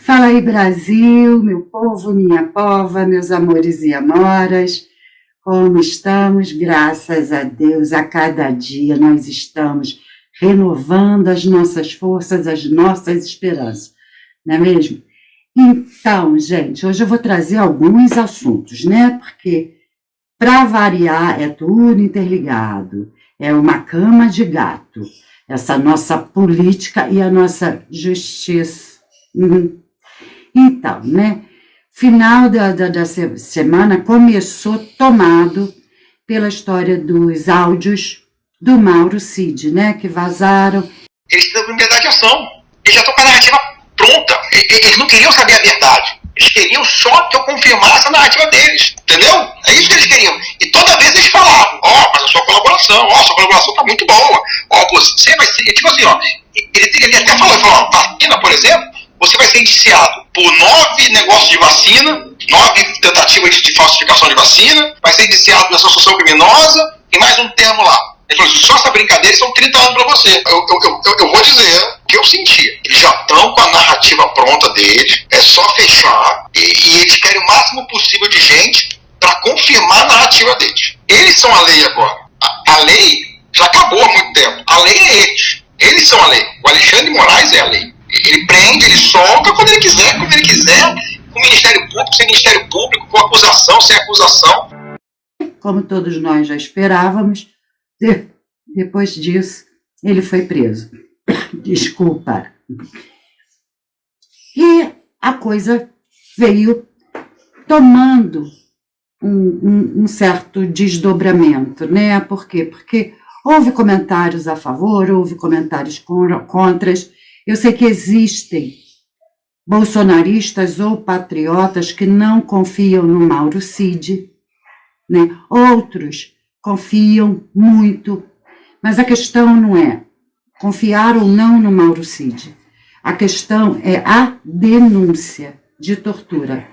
Fala aí, Brasil, meu povo, minha pova, meus amores e amoras, como estamos? Graças a Deus, a cada dia nós estamos renovando as nossas forças, as nossas esperanças, não é mesmo? Então, gente, hoje eu vou trazer alguns assuntos, né? Porque, para variar, é tudo interligado, é uma cama de gato, essa nossa política e a nossa justiça. Então, né, final da semana começou tomado pela história dos áudios do Mauro Cid, né, que vazaram. Eles precisam de liberdade de ação, eles já estão com a narrativa pronta, eles não queriam saber a verdade, eles queriam só que eu confirmasse a narrativa deles, entendeu? É isso que eles queriam, e toda vez eles falavam, mas a sua colaboração tá muito boa, você vai ser, tipo assim, ele até falou, vacina, por exemplo, você vai ser indiciado por 9 negócios de vacina, 9 tentativas de falsificação de vacina, vai ser indiciado nessa associação criminosa e mais um termo lá. Ele falou, só essa brincadeira são 30 anos para você. Eu vou dizer o que eu senti. Eles já estão com a narrativa pronta deles, é só fechar e eles querem o máximo possível de gente para confirmar a narrativa deles. Eles são a lei agora. A lei já acabou há muito tempo. A lei é eles. Eles são a lei. O Alexandre de Moraes é a lei. Ele prende, ele solta quando ele quiser, como ele quiser, com o Ministério Público, sem Ministério Público, com acusação, sem acusação. Como todos nós já esperávamos, depois disso, ele foi preso. Desculpa. E a coisa veio tomando um certo desdobramento, né? Por quê? Porque houve comentários a favor, houve comentários contras. Eu sei que existem bolsonaristas ou patriotas que não confiam no Mauro Cid, né? Outros confiam muito, mas a questão não é confiar ou não no Mauro Cid. A questão é a denúncia de tortura.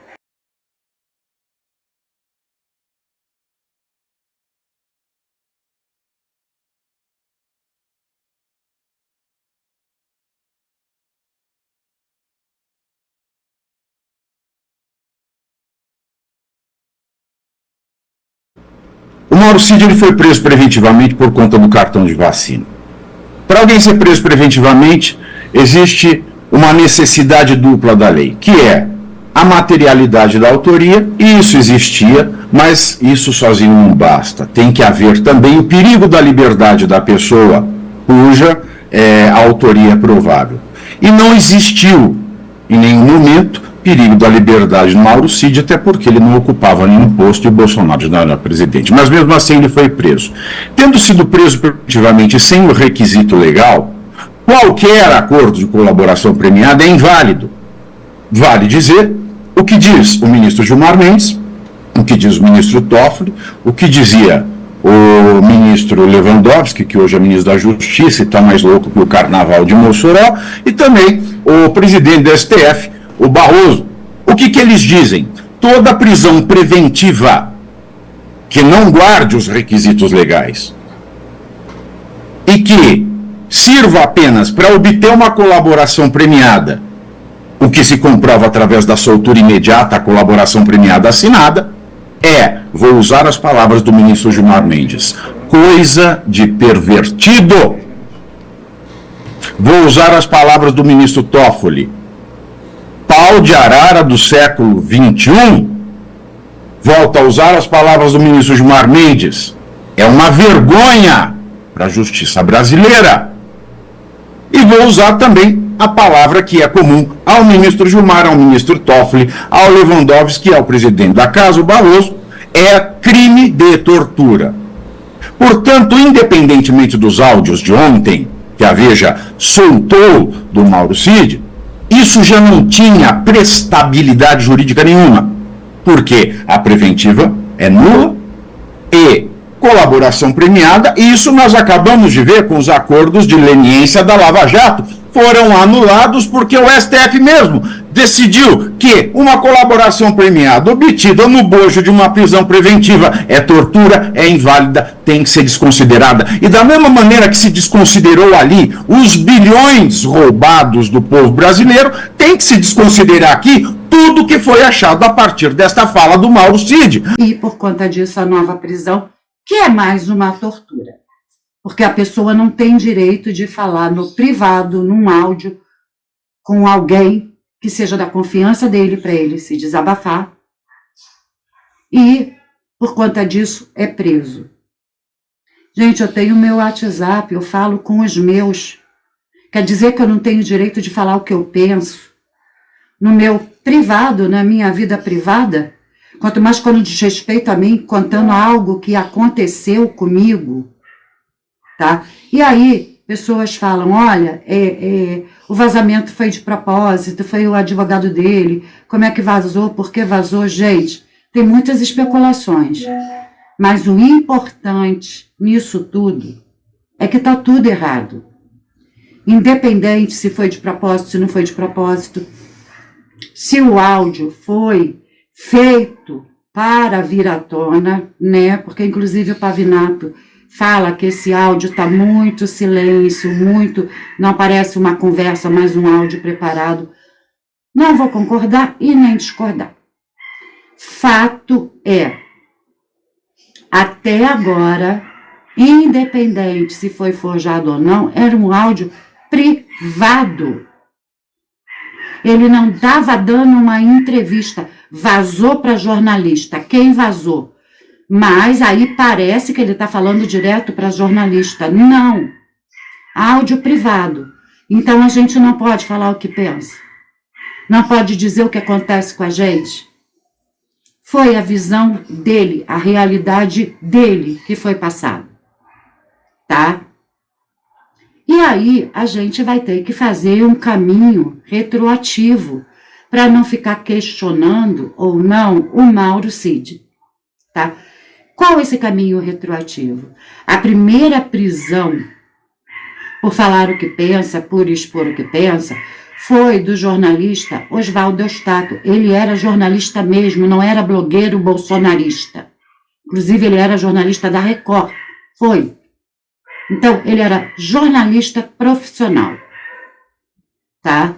O Mauro Cid ele foi preso preventivamente por conta do cartão de vacina. Para alguém ser preso preventivamente, existe uma necessidade dupla da lei, que é a materialidade da autoria, e isso existia, mas isso sozinho não basta. Tem que haver também o perigo da liberdade da pessoa cuja autoria é provável. E não existiu, em nenhum momento, perigo da liberdade do Mauro Cid, até porque ele não ocupava nenhum posto e o Bolsonaro não era presidente. Mas mesmo assim ele foi preso. Tendo sido preso preventivamente sem o requisito legal, qualquer acordo de colaboração premiada é inválido. Vale dizer o que diz o ministro Gilmar Mendes, o que diz o ministro Toffoli, o que dizia o ministro Lewandowski, que hoje é ministro da Justiça e está mais louco que o carnaval de Mossoró, e também o presidente do STF, o Barroso. O que eles dizem? Toda prisão preventiva que não guarde os requisitos legais e que sirva apenas para obter uma colaboração premiada, o que se comprova através da soltura imediata, a colaboração premiada assinada, vou usar as palavras do ministro Gilmar Mendes, coisa de pervertido. Vou usar as palavras do ministro Toffoli, pau de arara do século XXI. Volto a usar as palavras do ministro Gilmar Mendes. É uma vergonha para a justiça brasileira. E vou usar também a palavra que é comum ao ministro Gilmar, ao ministro Toffoli, ao Lewandowski, ao presidente da casa, o Barroso, é crime de tortura. Portanto, independentemente dos áudios de ontem, que a Veja soltou do Mauro Cid, isso já não tinha prestabilidade jurídica nenhuma, porque a preventiva é nula e colaboração premiada, e isso nós acabamos de ver com os acordos de leniência da Lava Jato, foram anulados porque o STF mesmo decidiu que uma colaboração premiada obtida no bojo de uma prisão preventiva é tortura, é inválida, tem que ser desconsiderada. E da mesma maneira que se desconsiderou ali os bilhões roubados do povo brasileiro, tem que se desconsiderar aqui tudo que foi achado a partir desta fala do Mauro Cid. E por conta disso, a nova prisão, que é mais uma tortura. Porque a pessoa não tem direito de falar no privado, num áudio, com alguém que seja da confiança dele, para ele se desabafar. E, por conta disso, é preso. Gente, eu tenho meu WhatsApp, eu falo com os meus. Quer dizer que eu não tenho direito de falar o que eu penso? No meu privado, na minha vida privada? Quanto mais quando diz respeito a mim, contando algo que aconteceu comigo. Tá? E aí, pessoas falam, olha, o vazamento foi de propósito, foi o advogado dele, como é que vazou, por que vazou? Gente, tem muitas especulações, mas o importante nisso tudo é que está tudo errado. Independente se foi de propósito, se não foi de propósito, se o áudio foi feito para vir à tona, né? Porque inclusive o Pavinato fala que esse áudio está muito silêncio, não parece uma conversa, mas um áudio preparado. Não vou concordar e nem discordar. Fato é, até agora, independente se foi forjado ou não, era um áudio privado. Ele não estava dando uma entrevista, vazou para jornalista. Quem vazou? Mas aí parece que ele está falando direto para jornalista. Não. Áudio privado. Então a gente não pode falar o que pensa. Não pode dizer o que acontece com a gente. Foi a visão dele, a realidade dele que foi passada. Tá? E aí a gente vai ter que fazer um caminho retroativo para não ficar questionando ou não o Mauro Cid. Tá? Qual é esse caminho retroativo? A primeira prisão, por falar o que pensa, por expor o que pensa, foi do jornalista Oswaldo Eustáquio. Ele era jornalista mesmo, não era blogueiro bolsonarista. Inclusive, ele era jornalista da Record. Foi. Então, ele era jornalista profissional. Tá?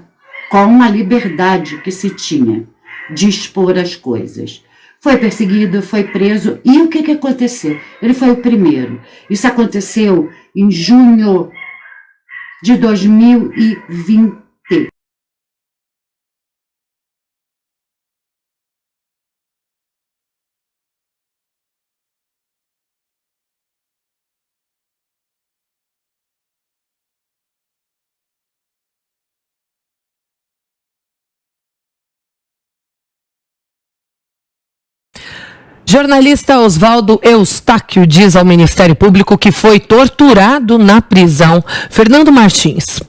Com a liberdade que se tinha de expor as coisas. Foi perseguido, foi preso. E o que aconteceu? Ele foi o primeiro. Isso aconteceu em junho de 2020. Jornalista Oswaldo Eustáquio diz ao Ministério Público que foi torturado na prisão. Fernando Martins.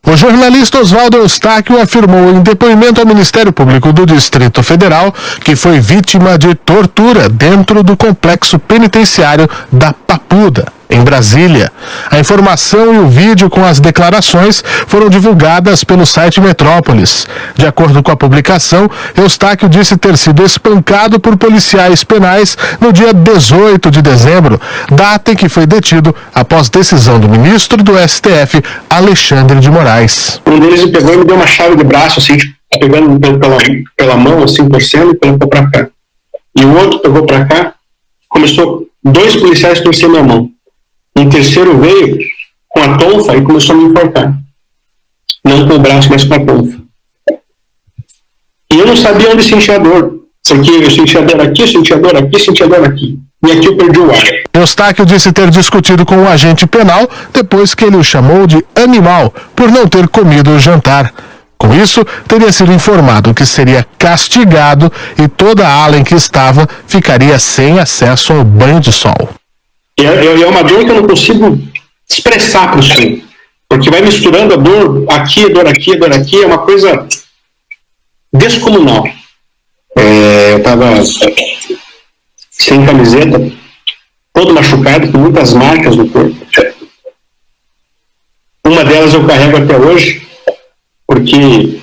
O jornalista Oswaldo Eustáquio afirmou em depoimento ao Ministério Público do Distrito Federal que foi vítima de tortura dentro do complexo penitenciário da Papuda, em Brasília. A informação e o vídeo com as declarações foram divulgadas pelo site Metrópolis. De acordo com a publicação, Eustáquio disse ter sido espancado por policiais penais no dia 18 de dezembro, data em que foi detido após decisão do ministro do STF, Alexandre de Moraes. Um deles me pegou e me deu uma chave de braço, assim, pegando pela mão, assim, torcendo, e colocou pra cá. E o outro pegou pra cá, começou 2 policiais torcendo minha mão. Um terceiro veio com a tonfa e começou a me enforcar. Não com o braço, mas com a tonfa. E eu não sabia onde sentia a dor. Porque eu sentia dor aqui, sentia dor aqui, sentia dor aqui. E aqui eu perdi o ar. Eustáquio disse ter discutido com o agente penal depois que ele o chamou de animal por não ter comido o jantar. Com isso, teria sido informado que seria castigado e toda a ala em que estava ficaria sem acesso ao banho de sol. E é uma dor que eu não consigo expressar para o senhor, porque vai misturando a dor aqui, a dor aqui, a dor aqui, é uma coisa descomunal. Eu estava sem camiseta, todo machucado, com muitas marcas no corpo. Uma delas eu carrego até hoje, porque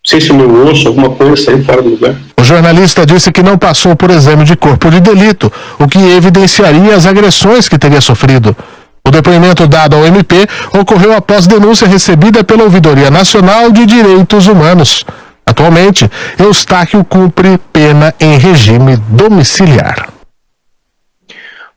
sei se o meu osso, alguma coisa saiu fora do lugar. O jornalista disse que não passou por exame de corpo de delito, o que evidenciaria as agressões que teria sofrido. O depoimento dado ao MP ocorreu após denúncia recebida pela Ouvidoria Nacional de Direitos Humanos. Atualmente, Eustáquio cumpre pena em regime domiciliar.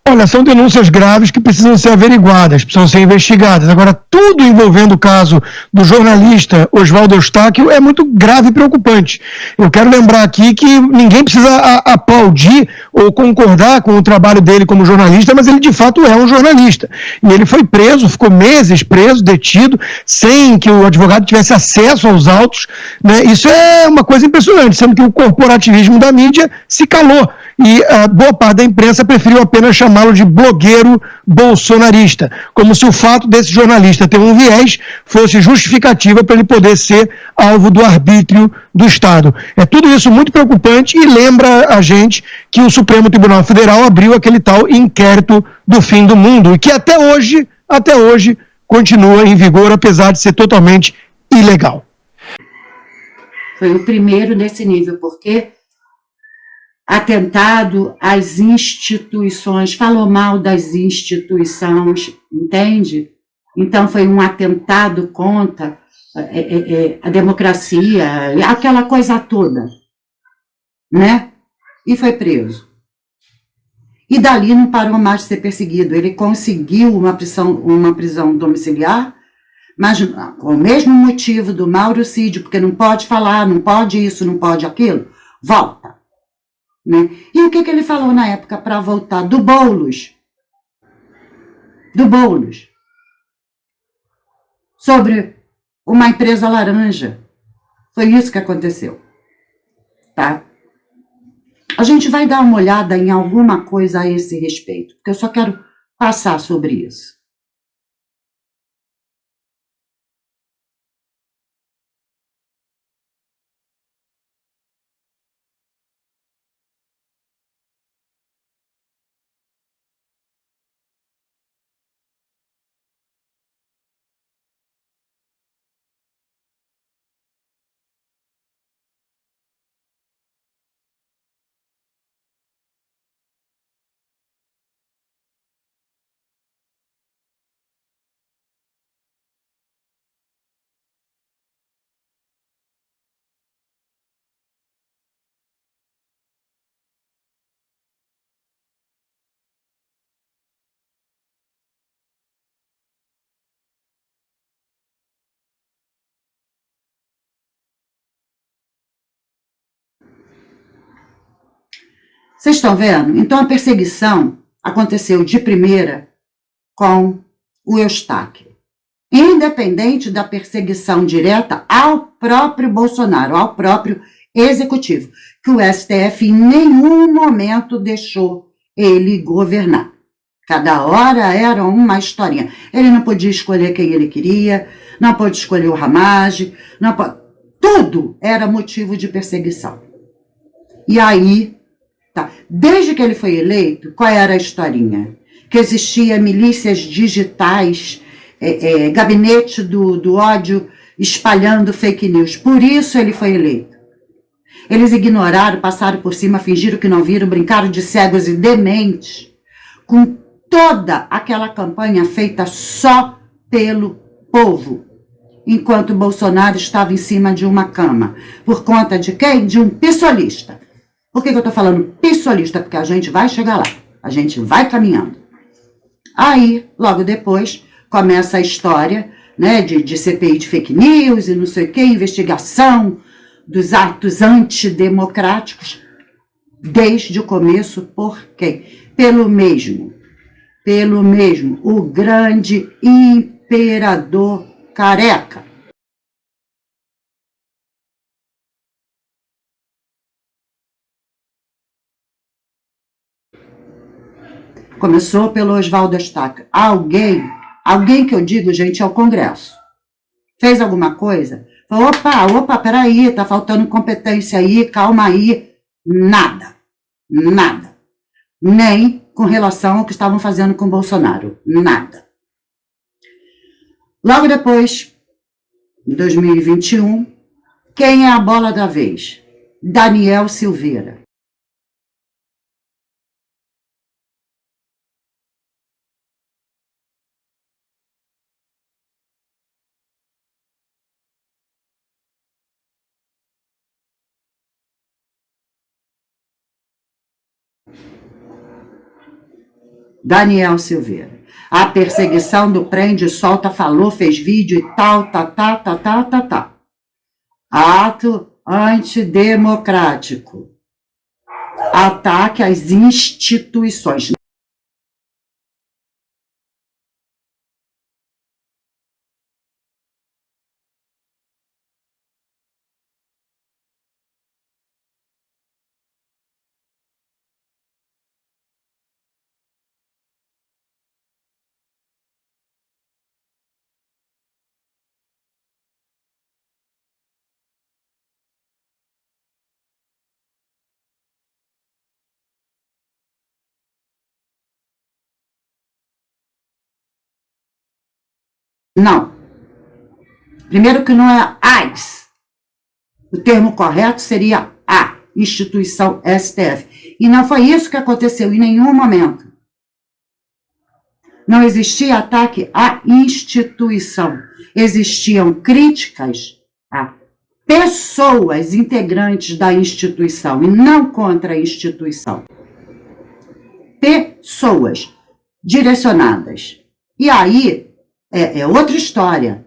Olha, são denúncias graves que precisam ser averiguadas, precisam ser investigadas. Agora, tudo envolvendo o caso do jornalista Oswaldo Eustáquio é muito grave e preocupante. Eu quero lembrar aqui que ninguém precisa aplaudir ou concordar com o trabalho dele como jornalista, mas ele de fato é um jornalista. E ele foi preso, ficou meses preso, detido, sem que o advogado tivesse acesso aos autos, né? Isso é uma coisa impressionante, sendo que o corporativismo da mídia se calou. E a boa parte da imprensa preferiu apenas chamá-lo de blogueiro bolsonarista, como se o fato desse jornalista ter um viés fosse justificativa para ele poder ser alvo do arbítrio do Estado. É tudo isso muito preocupante e lembra a gente que o Supremo Tribunal Federal abriu aquele tal inquérito do fim do mundo, e que até hoje continua em vigor, apesar de ser totalmente ilegal. Foi o primeiro nesse nível, porque atentado às instituições, falou mal das instituições, entende? Então foi um atentado contra a democracia, aquela coisa toda, né? E foi preso. E dali não parou mais de ser perseguido. Ele conseguiu uma prisão domiciliar, mas com o mesmo motivo do mauricídio, porque não pode falar, não pode isso, não pode aquilo, volta. Né? E o que ele falou na época para voltar? Do Boulos. Sobre uma empresa laranja. Foi isso que aconteceu. Tá? A gente vai dar uma olhada em alguma coisa a esse respeito, porque eu só quero passar sobre isso. Vocês estão vendo? Então a perseguição aconteceu de primeira com o Eustáquio. Independente da perseguição direta ao próprio Bolsonaro, ao próprio executivo, que o STF em nenhum momento deixou ele governar. Cada hora era uma historinha. Ele não podia escolher quem ele queria, não pôde escolher o Ramage, tudo era motivo de perseguição. E aí, desde que ele foi eleito, qual era a historinha? Que existia milícias digitais, gabinete do ódio espalhando fake news. Por isso ele foi eleito. Eles ignoraram, passaram por cima, fingiram que não viram, brincaram de cegos e dementes, com toda aquela campanha feita só pelo povo, enquanto Bolsonaro estava em cima de uma cama. Por conta de quem? De um pissolista. Por que eu estou falando pissolista? Porque a gente vai chegar lá, a gente vai caminhando. Aí, logo depois, começa a história, né, de CPI de fake news e não sei o que, investigação dos atos antidemocráticos, desde o começo, por quem? Pelo mesmo, o grande imperador careca. Começou pelo Oswaldo Eustáquio. Alguém que eu digo, gente, é o Congresso. Fez alguma coisa? Falou, opa, peraí, tá faltando competência aí, calma aí. Nada. Nem com relação ao que estavam fazendo com o Bolsonaro. Nada. Logo depois, em 2021, Quem é a bola da vez? Daniel Silveira. Daniel Silveira. A perseguição do prende, solta, falou, fez vídeo e tal, tá. Ato antidemocrático. Ataque às instituições. Não. Primeiro que não é AIS. O termo correto seria a instituição STF. E não foi isso que aconteceu em nenhum momento. Não existia ataque à instituição. Existiam críticas a pessoas integrantes da instituição e não contra a instituição. Pessoas direcionadas. E aí é outra história.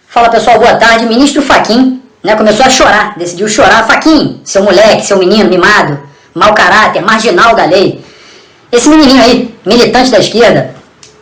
Fala pessoal, boa tarde. Ministro Fachin, né, começou a chorar, decidiu chorar. Fachin, seu moleque, seu menino mimado, mau caráter, marginal da lei. Esse menininho aí, militante da esquerda,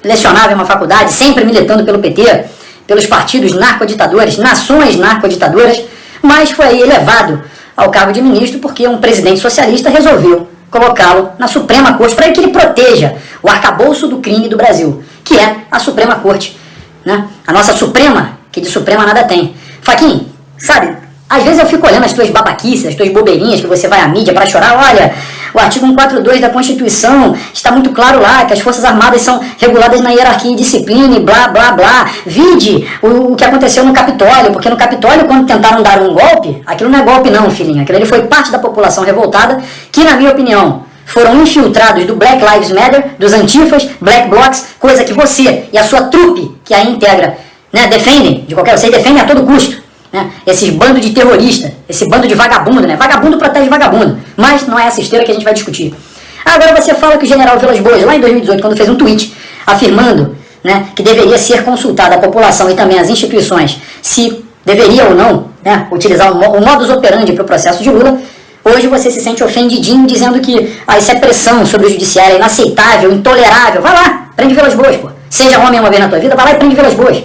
lecionava em uma faculdade, sempre militando pelo PT, pelos partidos narcoditadores, nações narcoditadoras, mas foi aí elevado ao cargo de ministro porque um presidente socialista resolveu colocá-lo na Suprema Corte para que ele proteja o arcabouço do crime do Brasil, que é a Suprema Corte, né? A nossa Suprema, que de Suprema nada tem. Fachin, sabe, às vezes eu fico olhando as tuas babaquices, as tuas bobeirinhas que você vai à mídia para chorar. Olha, o artigo 142 da Constituição está muito claro lá que as Forças Armadas são reguladas na hierarquia e disciplina e blá, blá, blá. Vide o que aconteceu no Capitólio, porque no Capitólio, quando tentaram dar um golpe, aquilo não é golpe não, filhinho, aquilo ali foi parte da população revoltada que, na minha opinião, foram infiltrados do Black Lives Matter, dos antifas, Black Blocs, coisa que você e a sua trupe, que aí integra, né, defendem, vocês defendem a todo custo, né, esses bandos de terrorista, esse bando de vagabundo, né, vagabundo protege vagabundo, mas não é essa esteira que a gente vai discutir. Agora você fala que o general Vilas Boas, lá em 2018, quando fez um tweet afirmando, né, que deveria ser consultada a população e também as instituições se deveria ou não, né, utilizar o modus operandi para o processo de Lula. Hoje você se sente ofendidinho dizendo que isso é pressão sobre o judiciário, é inaceitável, intolerável. Vai lá, prende Vilas Boas, pô. Seja homem uma vez na tua vida, vai lá e prende Vilas Boas.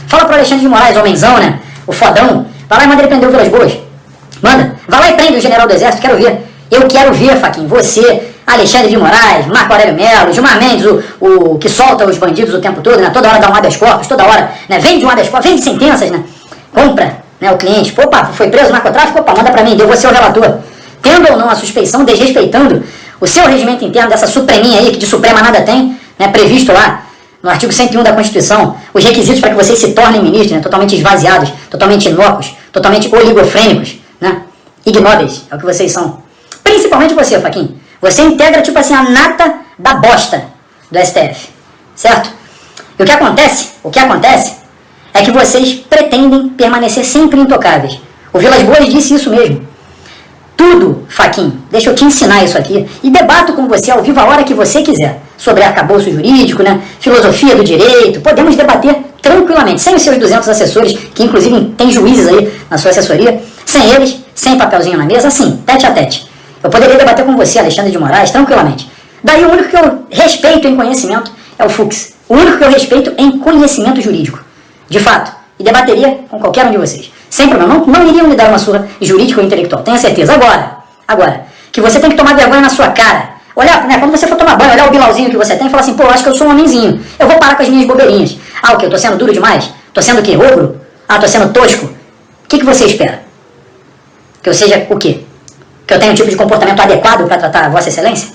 Fala pro Alexandre de Moraes, homenzão, né? O fodão. Vai lá e manda ele prender o Vilas Boas. Manda. Vai lá e prende o general do exército, quero ver. Eu quero ver, Fachin, você, Alexandre de Moraes, Marco Aurélio Melo, Gilmar Mendes, o que solta os bandidos o tempo todo, né? Toda hora dá um habeas corpus, toda hora, né? Vende um habeas corpus, vende sentenças, né? Compra, né, o cliente. Opa, foi preso no narcotráfico? Opa, manda pra mim, eu vou ser o relator. Tendo ou não a suspeição, desrespeitando o seu regimento interno dessa supreminha aí, que de suprema nada tem, né, previsto lá no artigo 101 da Constituição, os requisitos para que vocês se tornem ministros, né, totalmente esvaziados, totalmente inócuos, totalmente oligofrênicos, né, ignóbeis, é o que vocês são. Principalmente você, Fachin. Você integra, tipo assim, a nata da bosta do STF, certo? E o que acontece é que vocês pretendem permanecer sempre intocáveis. O Vilas Boas disse isso mesmo. Tudo, Fachin, deixa eu te ensinar isso aqui e debato com você ao vivo a hora que você quiser sobre arcabouço jurídico, né, filosofia do direito. Podemos debater tranquilamente, sem os seus 200 assessores, que inclusive tem juízes aí na sua assessoria, sem eles, sem papelzinho na mesa, assim, tete a tete. Eu poderia debater com você, Alexandre de Moraes, tranquilamente. Daí o único que eu respeito em conhecimento é o Fux. O único que eu respeito em conhecimento jurídico, de fato, e debateria com qualquer um de vocês. Sem problema, não iriam lhe dar uma surra jurídica ou intelectual, tenha certeza. Agora, que você tem que tomar vergonha na sua cara. Olhar, né, quando você for tomar banho, olhar o bilauzinho que você tem e falar assim, pô, acho que eu sou um homenzinho. Eu vou parar com as minhas bobeirinhas. O quê? Eu tô sendo duro demais? Tô sendo o quê? Ogro? Tô sendo tosco? O que você espera? Que eu seja o quê? Que eu tenha um tipo de comportamento adequado para tratar a Vossa Excelência?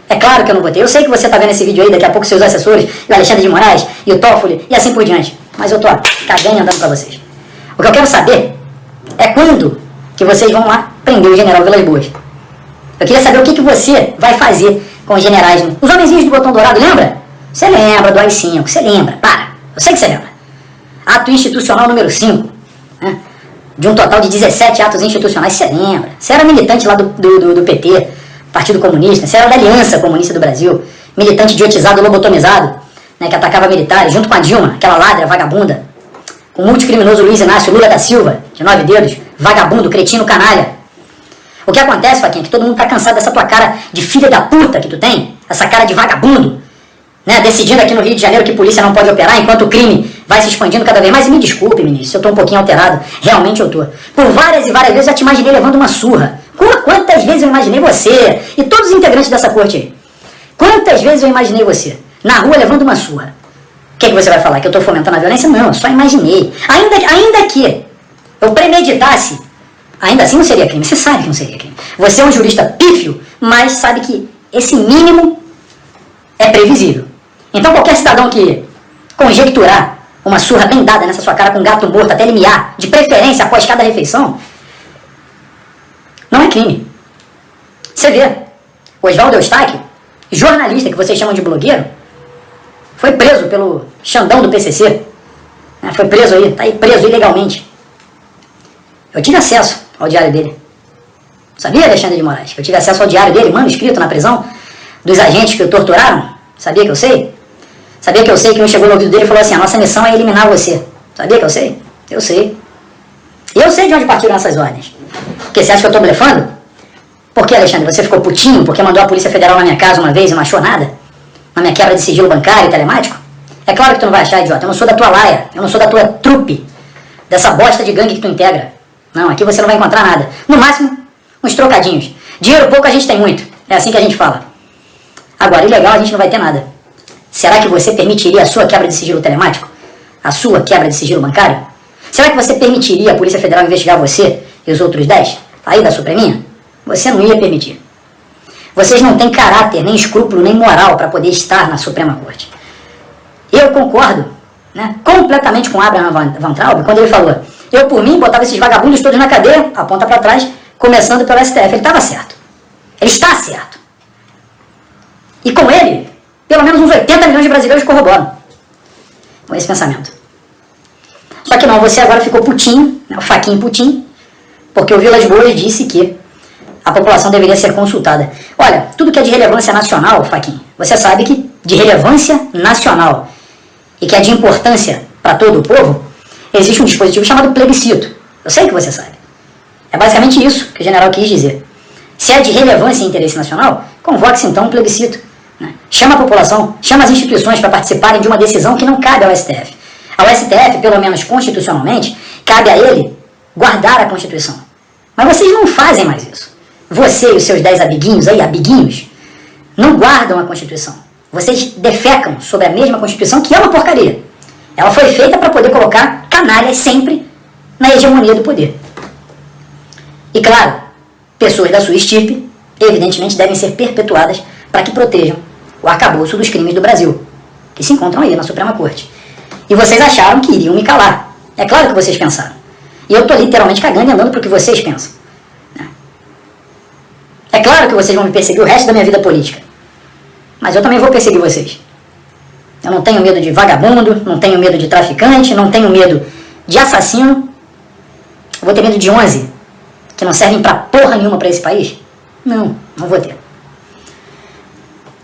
É claro que eu não vou ter. Eu sei que você tá vendo esse vídeo aí, daqui a pouco seus assessores, e o Alexandre de Moraes, e o Toffoli, e assim por diante. Mas eu tô cagando e andando pra vocês. O que eu quero saber é quando que vocês vão lá prender o general Vilas Boas. Eu queria saber o que você vai fazer com os generais, os homenzinhos do botão dourado, lembra? Você lembra do AI-5, você lembra, eu sei que você lembra. Ato institucional número 5, né? De um total de 17 atos institucionais, você lembra. Você era militante lá do PT, Partido Comunista, você era da Aliança Comunista do Brasil, militante idiotizado, lobotomizado, né, que atacava militares, junto com a Dilma, aquela ladra, vagabunda, com o multicriminoso Luiz Inácio Lula da Silva, de 9 dedos, vagabundo, cretino, canalha. O que acontece, Faquinha, é que todo mundo tá cansado dessa tua cara de filha da puta que tu tem, essa cara de vagabundo, né, decidindo aqui no Rio de Janeiro que polícia não pode operar enquanto o crime vai se expandindo cada vez mais. E me desculpe, ministro, se eu tô um pouquinho alterado, realmente eu tô. Por várias e várias vezes eu já te imaginei levando uma surra. Quantas vezes eu imaginei você e todos os integrantes dessa corte aí? Quantas vezes eu imaginei você na rua levando uma surra? O que você vai falar? Que eu tô fomentando a violência? Não, eu só imaginei. Ainda que eu premeditasse, ainda assim não seria crime. Você sabe que não seria crime. Você é um jurista pífio, mas sabe que esse mínimo é previsível. Então qualquer cidadão que conjecturar uma surra bem dada nessa sua cara com um gato morto até ele miar, de preferência após cada refeição, não é crime. Você vê, o Oswaldo Eustáquio, jornalista que vocês chamam de blogueiro, foi preso pelo Xandão do PCC. Foi preso aí, tá aí preso ilegalmente. Eu tive acesso ao diário dele. Sabia, Alexandre de Moraes? Eu tive acesso ao diário dele, manuscrito na prisão, dos agentes que o torturaram. Sabia que eu sei? Sabia que eu sei que um chegou no ouvido dele e falou assim: a nossa missão é eliminar você. Sabia que eu sei? Eu sei. E eu sei de onde partiram essas ordens. Porque você acha que eu tô blefando? Por que, Alexandre? Você ficou putinho porque mandou a Polícia Federal na minha casa uma vez e não achou nada? Na minha quebra de sigilo bancário e telemático? É claro que tu não vai achar, idiota. Eu não sou da tua laia. Eu não sou da tua trupe. Dessa bosta de gangue que tu integra. Não, aqui você não vai encontrar nada. No máximo, uns trocadinhos. Dinheiro pouco a gente tem muito. É assim que a gente fala. Agora, ilegal a gente não vai ter nada. Será que você permitiria a sua quebra de sigilo telemático? A sua quebra de sigilo bancário? Será que você permitiria a Polícia Federal investigar você e os outros 10 aí da Supreminha? Você não ia permitir. Vocês não têm caráter, nem escrúpulo, nem moral para poder estar na Suprema Corte. Eu concordo, né, completamente com Abraham Van Traub quando ele falou: eu por mim botava esses vagabundos todos na cadeia, aponta para trás, começando pelo STF. Ele estava certo. Ele está certo. E com ele, pelo menos uns 80 milhões de brasileiros corroboram com esse pensamento. Só que não, você agora ficou putinho, né, o Faquinha putinho, porque o Vilas Boas disse que a população deveria ser consultada. Olha, tudo que é de relevância nacional, Faquinha, você sabe que de relevância nacional e que é de importância para todo o povo, existe um dispositivo chamado plebiscito. Eu sei que você sabe. É basicamente isso que o general quis dizer. Se é de relevância e interesse nacional, convoque-se então um plebiscito. Chama a população, chama as instituições para participarem de uma decisão que não cabe ao STF. Ao STF, pelo menos constitucionalmente, cabe a ele guardar a Constituição. Mas vocês não fazem mais isso. Você e os seus 10 amiguinhos, não guardam a Constituição. Vocês defecam sobre a mesma Constituição, que é uma porcaria. Ela foi feita para poder colocar canalhas sempre na hegemonia do poder. E claro, pessoas da sua estirpe, evidentemente, devem ser perpetuadas para que protejam o arcabouço dos crimes do Brasil, que se encontram aí na Suprema Corte. E vocês acharam que iriam me calar. É claro que vocês pensaram. E eu estou literalmente cagando e andando para o que vocês pensam. É claro que vocês vão me perseguir o resto da minha vida política. Mas eu também vou perseguir vocês. Eu não tenho medo de vagabundo, não tenho medo de traficante, não tenho medo de assassino. Eu vou ter medo de 11 que não servem pra porra nenhuma pra esse país? Não vou ter.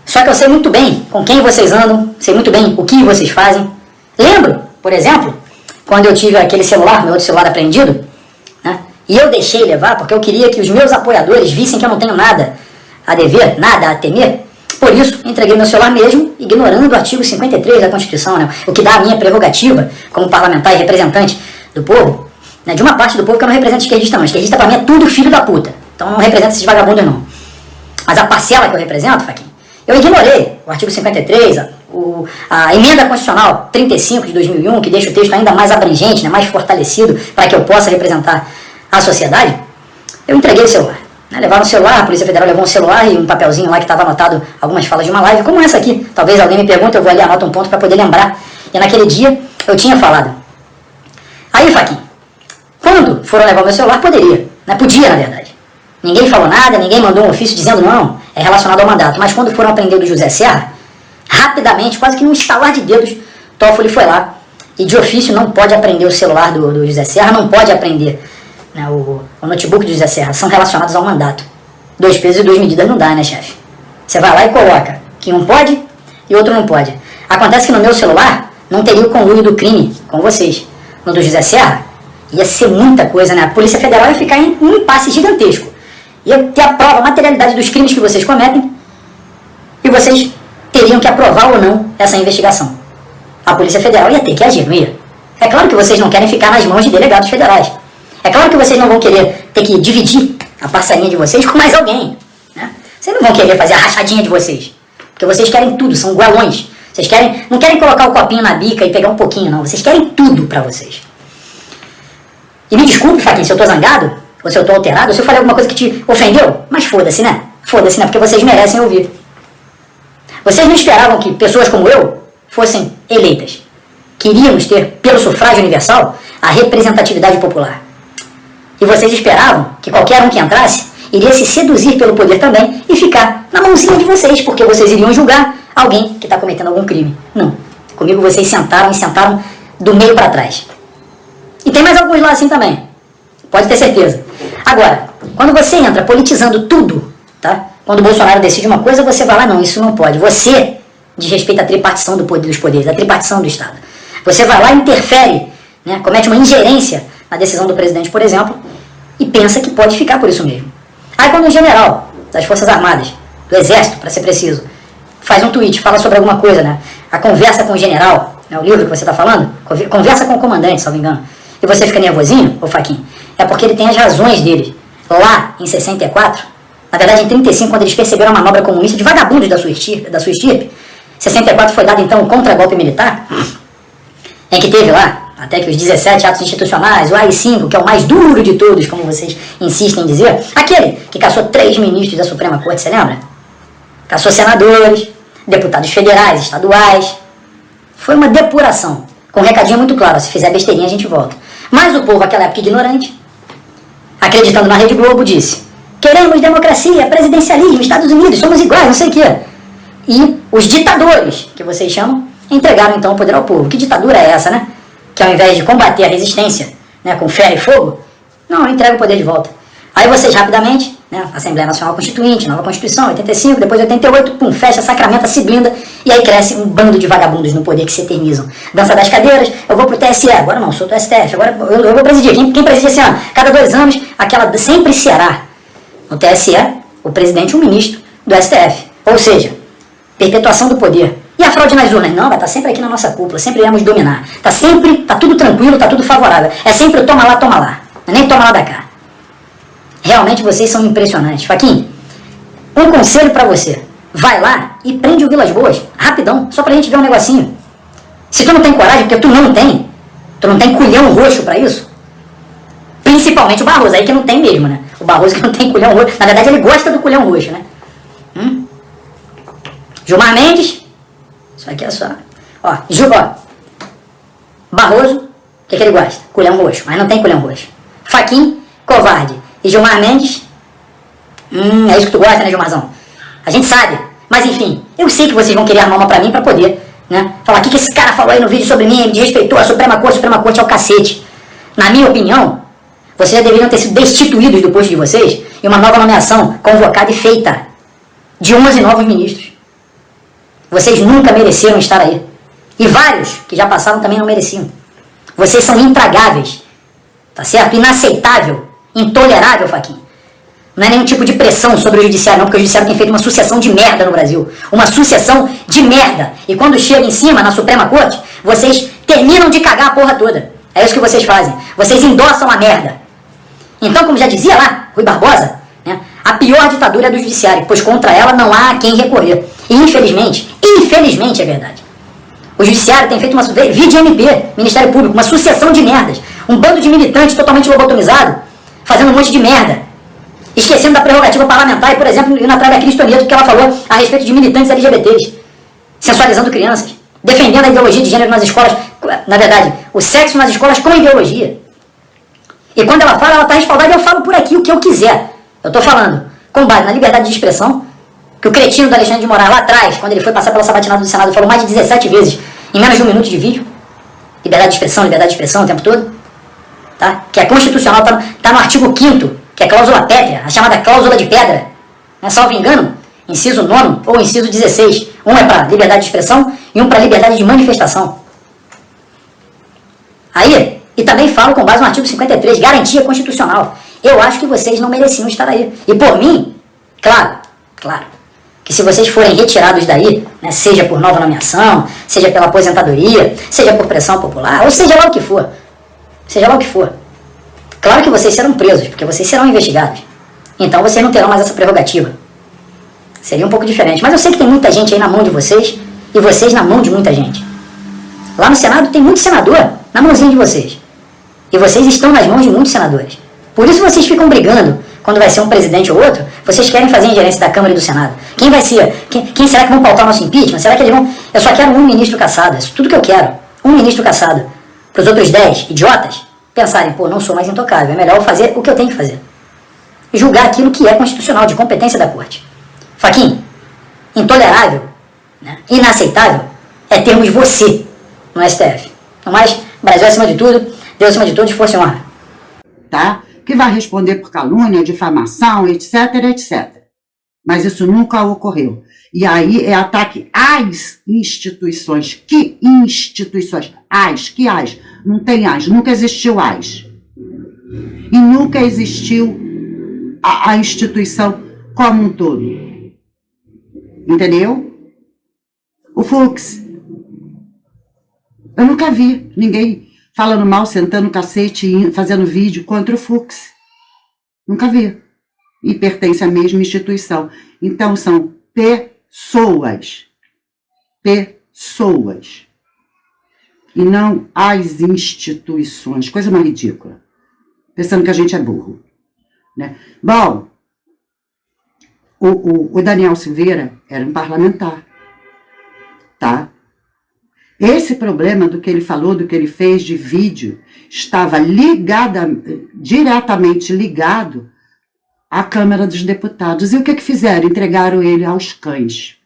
Só que eu sei muito bem com quem vocês andam, sei muito bem o que vocês fazem. Lembro, por exemplo, quando eu tive aquele celular, meu outro celular apreendido, né, e eu deixei levar porque eu queria que os meus apoiadores vissem que eu não tenho nada a dever, nada a temer. Por isso, entreguei meu celular mesmo, ignorando o artigo 53 da Constituição, né, o que dá a minha prerrogativa como parlamentar e representante do povo, né, de uma parte do povo que eu não represento esquerdista não. Esquerdista pra mim é tudo filho da puta. Então eu não represento esses vagabundos não. Mas a parcela que eu represento, Faquinha, eu ignorei o artigo 53, a emenda constitucional 35 de 2001, que deixa o texto ainda mais abrangente, né, mais fortalecido, para que eu possa representar a sociedade. Eu entreguei o celular. Né, levaram o celular, a Polícia Federal levou um celular e um papelzinho lá que estava anotado algumas falas de uma live, como essa aqui. Talvez alguém me pergunte, eu vou ali, anoto um ponto para poder lembrar. E naquele dia eu tinha falado. Aí, Faquinha, Quando foram levar o meu celular, poderia. Né? Podia, na verdade. Ninguém falou nada, ninguém mandou um ofício dizendo não, é relacionado ao mandato. Mas quando foram apreender do José Serra, rapidamente, quase que num estalar de dedos, Toffoli foi lá. E de ofício não pode apreender o celular do José Serra, não pode apreender, né, o notebook do José Serra. São relacionados ao mandato. 2 pesos e 2 medidas não dá, né, chefe? Você vai lá e coloca que um pode e outro não pode. Acontece que no meu celular não teria o conluio do crime com vocês. No do José Serra, ia ser muita coisa, né? A Polícia Federal ia ficar em um impasse gigantesco. Ia ter a prova, a materialidade dos crimes que vocês cometem e vocês teriam que aprovar ou não essa investigação. A Polícia Federal ia ter que agir, não ia? É claro que vocês não querem ficar nas mãos de delegados federais. É claro que vocês não vão querer ter que dividir a parcelinha de vocês com mais alguém, né? Vocês não vão querer fazer a rachadinha de vocês. Porque vocês querem tudo, são golões. Vocês não querem colocar o copinho na bica e pegar um pouquinho, não. Vocês querem tudo pra vocês. E me desculpe, Faquinha, se eu tô zangado, ou se eu tô alterado, ou se eu falei alguma coisa que te ofendeu. Mas foda-se, né? Foda-se, né? Porque vocês merecem ouvir. Vocês não esperavam que pessoas como eu fossem eleitas. Queríamos ter, pelo sufrágio universal, a representatividade popular. E vocês esperavam que qualquer um que entrasse iria se seduzir pelo poder também e ficar na mãozinha de vocês, porque vocês iriam julgar alguém que está cometendo algum crime. Não. Comigo vocês sentaram do meio para trás. E tem mais alguns lá assim também. Pode ter certeza. Agora, quando você entra politizando tudo, tá? Quando o Bolsonaro decide uma coisa, você vai lá, não, isso não pode. Você desrespeita a tripartição dos poderes, a tripartição do Estado. Você vai lá e interfere, né? Comete uma ingerência na decisão do presidente, por exemplo, e pensa que pode ficar por isso mesmo. Aí quando o general das Forças Armadas, do Exército, para ser preciso, faz um tweet, fala sobre alguma coisa, né? A conversa com o general, né? O livro que você está falando, conversa com o comandante, se não me engano, e você fica nervosinho, ô Faquinha, é porque ele tem as razões dele. Lá em 64, na verdade em 35, quando eles perceberam a manobra comunista de vagabundos da sua estirpe, 64 foi dado então o contra-golpe militar, em que teve lá até que os 17 atos institucionais, o AI-5, que é o mais duro de todos, como vocês insistem em dizer, aquele que caçou 3 ministros da Suprema Corte, você lembra? Caçou senadores, deputados federais, estaduais. Foi uma depuração, com um recadinho muito claro, se fizer besteirinha a gente volta. Mas o povo, naquela época ignorante, acreditando na Rede Globo, disse: queremos democracia, presidencialismo, Estados Unidos, somos iguais, não sei o quê. E os ditadores, que vocês chamam, entregaram então o poder ao povo. Que ditadura é essa, né? Que ao invés de combater a resistência, né, com ferro e fogo, não, entrega o poder de volta. Aí vocês rapidamente, né, Assembleia Nacional Constituinte, nova Constituição, 85, depois 88, pum, fecha, sacramenta, se blinda, e aí cresce um bando de vagabundos no poder que se eternizam. Dança das cadeiras, eu vou pro TSE, agora não, sou do STF, agora eu vou presidir. Quem preside esse ano? Cada 2 anos, aquela sempre será no TSE, o presidente e o ministro do STF. Ou seja, perpetuação do poder. E a fraude nas urnas? Não, vai estar sempre aqui na nossa cúpula, sempre iremos dominar. Tá tudo tranquilo, tá tudo favorável. É sempre o toma lá, não é nem toma lá da cá. Realmente vocês são impressionantes. Faquinha, um conselho pra você. Vai lá e prende o Vilas Boas, rapidão, só pra gente ver um negocinho. Se tu não tem coragem, porque tu não tem culhão roxo pra isso, principalmente o Barroso, aí que não tem mesmo, né? O Barroso que não tem culhão roxo, na verdade ele gosta do culhão roxo, né? Gilmar Mendes, isso aqui é só... Ó, Barroso, o que ele gosta? Culhão roxo, mas não tem culhão roxo. Faquinha, covarde. E Gilmar Mendes, é isso que tu gosta, né, Gilmarzão? A gente sabe, mas enfim, eu sei que vocês vão querer armar uma pra mim pra poder, né, falar o que esse cara falou aí no vídeo sobre mim, me desrespeitou, a Suprema Corte é o cacete. Na minha opinião, vocês já deveriam ter sido destituídos do posto de vocês e uma nova nomeação convocada e feita de 11 novos ministros. Vocês nunca mereceram estar aí. E vários que já passaram também não mereciam. Vocês são intragáveis, tá certo? Inaceitável, intolerável, Faquinha. Não é nenhum tipo de pressão sobre o judiciário, não, porque o judiciário tem feito uma sucessão de merda no Brasil. Uma sucessão de merda. E quando chega em cima, na Suprema Corte, vocês terminam de cagar a porra toda. É isso que vocês fazem. Vocês endossam a merda. Então, como já dizia lá, Rui Barbosa, né, a pior ditadura é do judiciário, pois contra ela não há a quem recorrer. E infelizmente é verdade. O judiciário tem feito uma... VDMP, Ministério Público, uma sucessão de merdas. Um bando de militantes totalmente lobotomizado, fazendo um monte de merda. Esquecendo da prerrogativa parlamentar e, por exemplo, indo atrás da Cristo Nieto, que ela falou a respeito de militantes LGBTs. Sensualizando crianças. Defendendo a ideologia de gênero nas escolas. Na verdade, o sexo nas escolas com ideologia. E quando ela fala, ela está respaldada e eu falo por aqui o que eu quiser. Eu estou falando com base na liberdade de expressão, que o cretino do Alexandre de Moraes lá atrás, quando ele foi passar pela sabatinada do Senado, falou mais de 17 vezes, em menos de 1 minuto de vídeo. Liberdade de expressão o tempo todo. Tá? Que é constitucional, tá no artigo 5º, que é a cláusula pétrea, a chamada cláusula de pedra. Não é salvo engano, inciso 9º ou inciso 16. Um é para liberdade de expressão e um para liberdade de manifestação. Aí, e também falo com base no artigo 53, garantia constitucional. Eu acho que vocês não mereciam estar aí. E por mim, claro, que se vocês forem retirados daí, né, seja por nova nomeação, seja pela aposentadoria, seja por pressão popular, ou seja lá o que for, claro que vocês serão presos, porque vocês serão investigados. Então vocês não terão mais essa prerrogativa. Seria um pouco diferente. Mas eu sei que tem muita gente aí na mão de vocês, e vocês na mão de muita gente. Lá no Senado tem muito senador na mãozinha de vocês. E vocês estão nas mãos de muitos senadores. Por isso vocês ficam brigando quando vai ser um presidente ou outro. Vocês querem fazer ingerência da Câmara e do Senado. Quem vai ser? Quem será que vão pautar o nosso impeachment? Será que eles vão... Eu só quero um ministro caçado. Isso é tudo que eu quero. Um ministro caçado. Para os outros 10 idiotas pensarem, pô, não sou mais intocável. É melhor eu fazer o que eu tenho que fazer. Julgar aquilo que é constitucional, de competência da Corte. Fachin, intolerável, né, inaceitável, é termos você no STF. No mais, Brasil acima de tudo, Deus acima de todos, força e honra. Tá? Que vai responder por calúnia, difamação, etc, etc. Mas isso nunca ocorreu. E aí é ataque às instituições. Que instituições? Que as? Não tem as, nunca existiu as. E nunca existiu a instituição como um todo. Entendeu? O Fux. Eu nunca vi ninguém falando mal, sentando cacete, fazendo vídeo contra o Fux. Nunca vi. E pertence à mesma instituição. Então são pessoas. Pessoas. E não as instituições. Coisa mais ridícula. Pensando que a gente é burro. Né? Bom, o Daniel Silveira era um parlamentar. Tá? Esse problema do que ele falou, do que ele fez de vídeo, estava diretamente ligado à Câmara dos Deputados. E o que fizeram? Entregaram ele aos cães.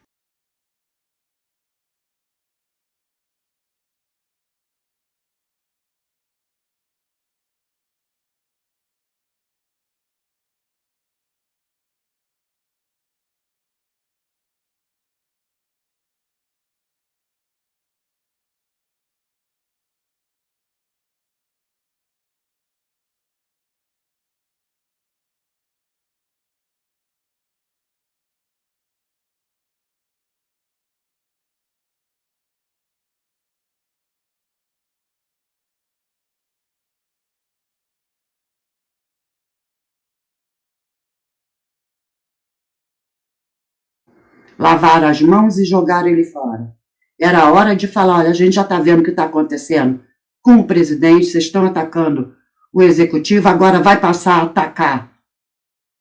Lavaram as mãos e jogaram ele fora. Era a hora de falar, olha, a gente já está vendo o que está acontecendo com o presidente, vocês estão atacando o executivo, agora vai passar a atacar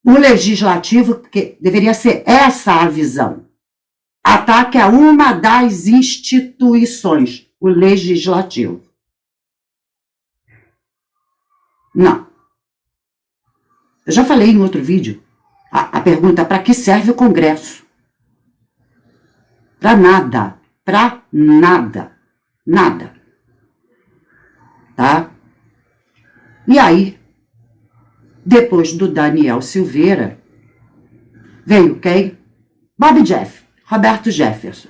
o legislativo, porque deveria ser essa a visão. Ataque a uma das instituições, o legislativo. Não. Eu já falei em outro vídeo, a pergunta, para que serve o Congresso? Para nada. Para nada. Nada. Tá? E aí, depois do Daniel Silveira, veio quem? Bob Jeff, Roberto Jefferson.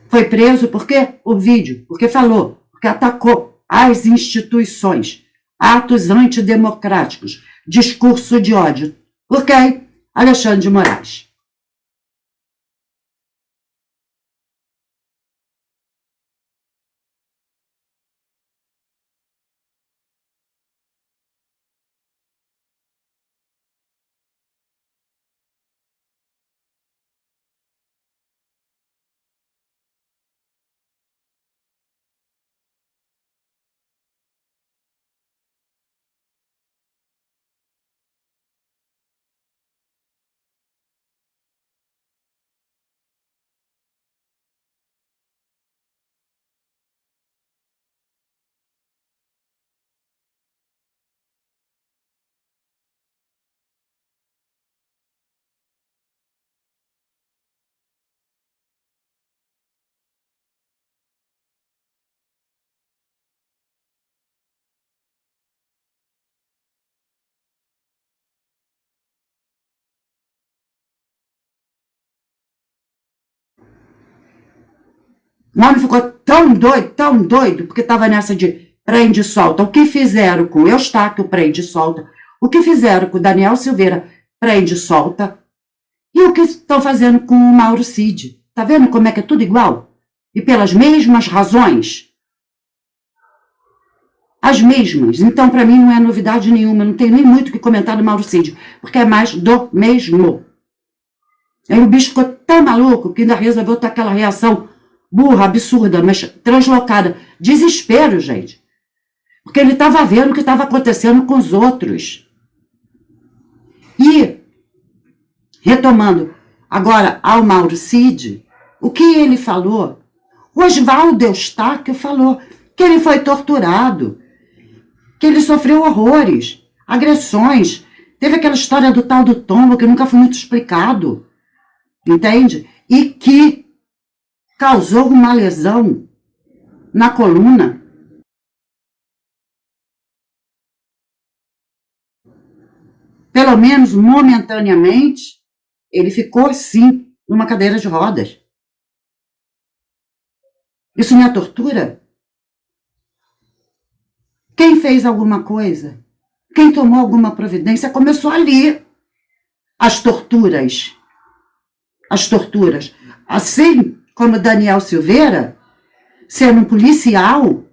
Foi preso porque o vídeo, porque falou, porque atacou as instituições, atos antidemocráticos, discurso de ódio. Ok? Alexandre de Moraes. O homem ficou tão doido, porque estava nessa de prende e solta. O que fizeram com o Eustáquio, prende e solta. O que fizeram com o Daniel Silveira, prende e solta. E o que estão fazendo com o Mauro Cid. Tá vendo como é que é tudo igual? E pelas mesmas razões. As mesmas. Então, para mim, não é novidade nenhuma. Não tenho nem muito o que comentar do Mauro Cid, porque é mais do mesmo. Aí o bicho ficou tão maluco que ainda resolveu ter aquela reação burra, absurda, mas translocada. Desespero, gente. Porque ele estava vendo o que estava acontecendo com os outros. E, retomando agora ao Mauro Cid, o que ele falou? O Oswaldo Eustáquio falou que ele foi torturado, que ele sofreu horrores, agressões. Teve aquela história do tal do tombo que nunca foi muito explicado, entende? E que causou uma lesão na coluna. Pelo menos momentaneamente, ele ficou, sim, numa cadeira de rodas. Isso não é tortura? Quem fez alguma coisa? Quem tomou alguma providência? Começou ali. As torturas. As torturas. Assim como Daniel Silveira, sendo um policial,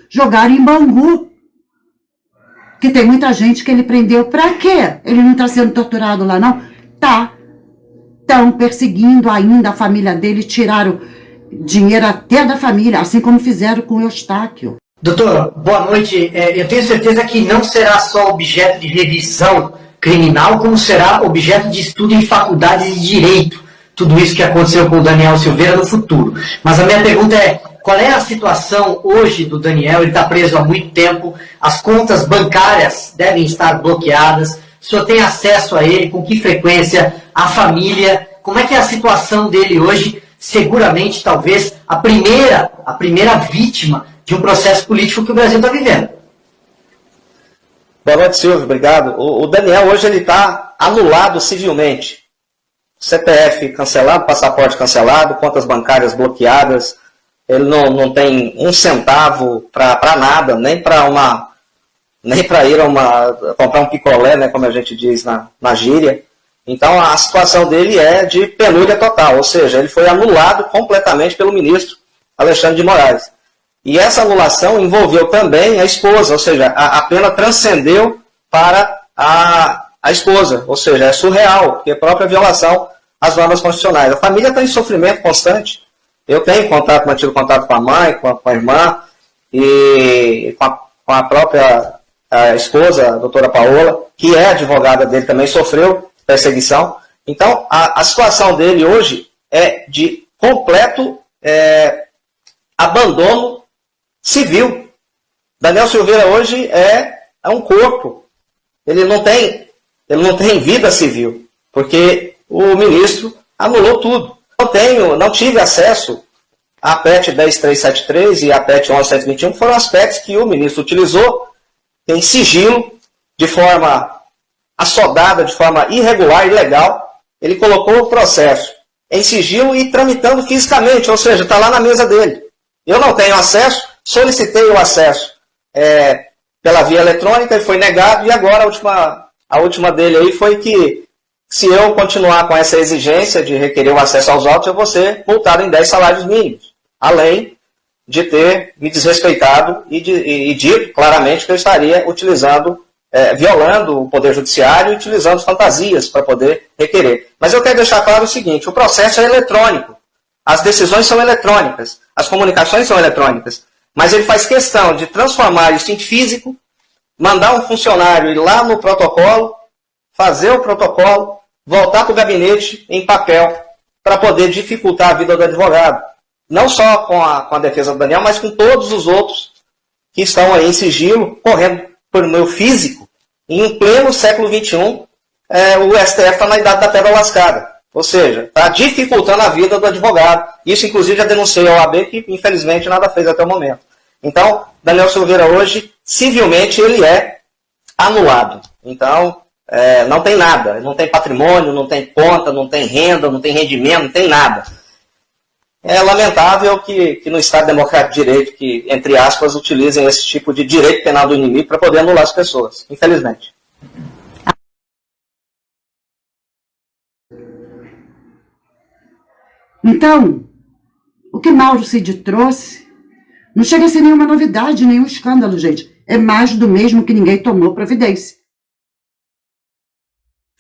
jogaram em Bangu. Que tem muita gente que ele prendeu. Pra quê? Ele não está sendo torturado lá, não? Tá. Estão perseguindo ainda a família dele, tiraram dinheiro até da família, assim como fizeram com o Eustáquio. Doutor, boa noite. Eu tenho certeza que não será só objeto de revisão criminal, como será objeto de estudo em faculdades de direito, tudo isso que aconteceu com o Daniel Silveira no futuro. Mas a minha pergunta é, qual é a situação hoje do Daniel? Ele está preso há muito tempo, as contas bancárias devem estar bloqueadas, o senhor tem acesso a ele, com que frequência, a família, como é que é a situação dele hoje? Seguramente, talvez, a primeira vítima de um processo político que o Brasil está vivendo. Boa noite, Silvio, obrigado. O Daniel hoje ele está anulado civilmente. CPF cancelado, passaporte cancelado, contas bancárias bloqueadas, ele não tem um centavo para nada, nem para ir comprar um picolé, né, como a gente diz na gíria. Então a situação dele é de penúria total, ou seja, ele foi anulado completamente pelo ministro Alexandre de Moraes. E essa anulação envolveu também a esposa, ou seja, a pena transcendeu para a esposa, ou seja, é surreal, porque é a própria violação às normas constitucionais. A família está em sofrimento constante. Eu tenho mantido contato com a mãe, com a irmã, e com a própria esposa, a doutora Paola, que é advogada dele, também sofreu perseguição. Então, a situação dele hoje é de completo abandono civil. Daniel Silveira hoje é um corpo. Ele não tem vida civil, porque o ministro anulou tudo. Não tive acesso à PET 10373 e à PET 11121, que foram as PETs que o ministro utilizou em sigilo, de forma assodada, de forma irregular, ilegal. Ele colocou o processo em sigilo e tramitando fisicamente, ou seja, está lá na mesa dele. Eu não tenho acesso, solicitei o acesso pela via eletrônica e foi negado, e agora a última dele aí foi que, se eu continuar com essa exigência de requerer o acesso aos autos, eu vou ser multado em 10 salários mínimos, além de ter me desrespeitado e dito claramente que eu estaria violando o Poder Judiciário e utilizando fantasias para poder requerer. Mas eu quero deixar claro o seguinte, o processo é eletrônico, as decisões são eletrônicas, as comunicações são eletrônicas, mas ele faz questão de transformar isso em físico, mandar um funcionário ir lá no protocolo, fazer o protocolo, voltar para o gabinete em papel, para poder dificultar a vida do advogado. Não só com a defesa do Daniel, mas com todos os outros que estão aí em sigilo, correndo por meio físico. E em pleno século XXI, o STF está na idade da pedra lascada. Ou seja, está dificultando a vida do advogado. Isso, inclusive, já denunciei ao OAB, que infelizmente nada fez até o momento. Então, Daniel Silveira hoje, civilmente, ele é anulado. Então, não tem nada. Não tem patrimônio, não tem conta, não tem renda, não tem rendimento, não tem nada. É lamentável que no Estado Democrático de Direito, que, entre aspas, utilizem esse tipo de direito penal do inimigo para poder anular as pessoas, infelizmente. Então, o que Mauro Cid trouxe não chega a ser nenhuma novidade, nenhum escândalo, gente. É mais do mesmo que ninguém tomou providência.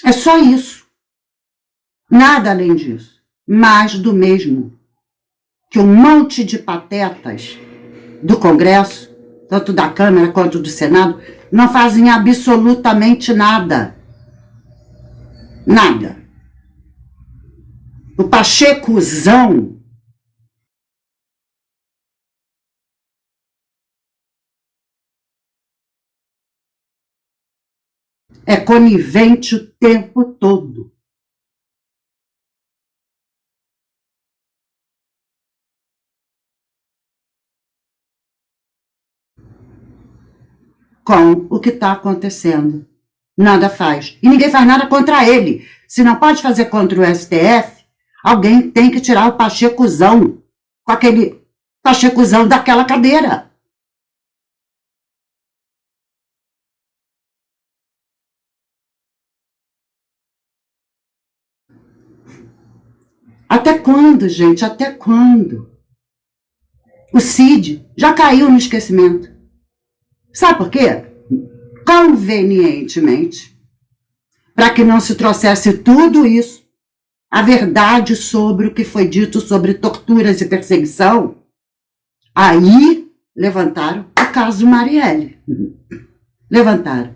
É só isso. Nada além disso. Mais do mesmo que um monte de patetas do Congresso, tanto da Câmara quanto do Senado, não fazem absolutamente nada. Nada. O Pachecozão é conivente o tempo todo. Com o que está acontecendo. Nada faz. E ninguém faz nada contra ele. Se não pode fazer contra o STF, alguém tem que tirar o Pachecozão, com aquele Pachecozão daquela cadeira. Até quando, gente? Até quando? O Cid já caiu no esquecimento. Sabe por quê? Convenientemente, para que não se trouxesse tudo isso, a verdade sobre o que foi dito sobre torturas e perseguição, aí levantaram o caso Marielle. Levantaram.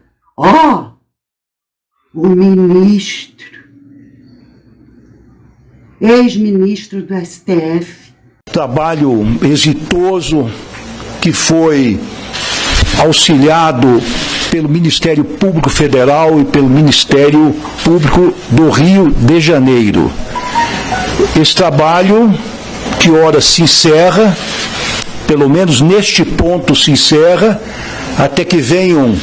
O ministro, ex-ministro do STF. Trabalho exitoso que foi auxiliado pelo Ministério Público Federal e pelo Ministério Público do Rio de Janeiro. Esse trabalho, que ora se encerra, pelo menos neste ponto se encerra, até que venham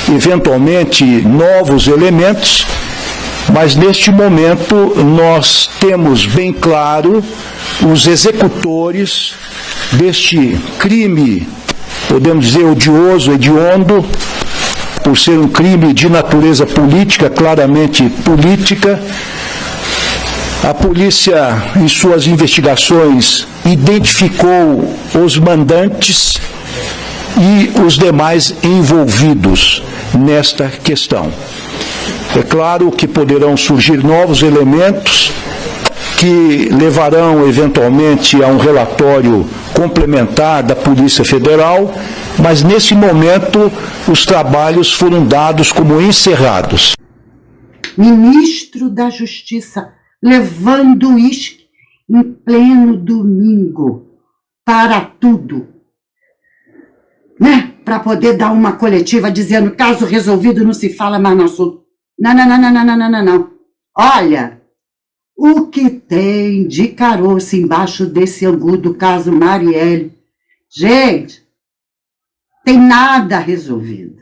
eventualmente novos elementos, mas neste momento nós temos bem claro os executores deste crime, podemos dizer odioso, hediondo, por ser um crime de natureza política, claramente política. A polícia, em suas investigações, identificou os mandantes e os demais envolvidos nesta questão. É claro que poderão surgir novos elementos que levarão eventualmente a um relatório complementar da Polícia Federal, mas nesse momento os trabalhos foram dados como encerrados. Ministro da Justiça levando uísque em pleno domingo para tudo, né? Para poder dar uma coletiva dizendo caso resolvido, não se fala mais no assunto. Não. Olha, o que tem de caroço embaixo desse angu do caso Marielle? Gente, tem nada resolvido.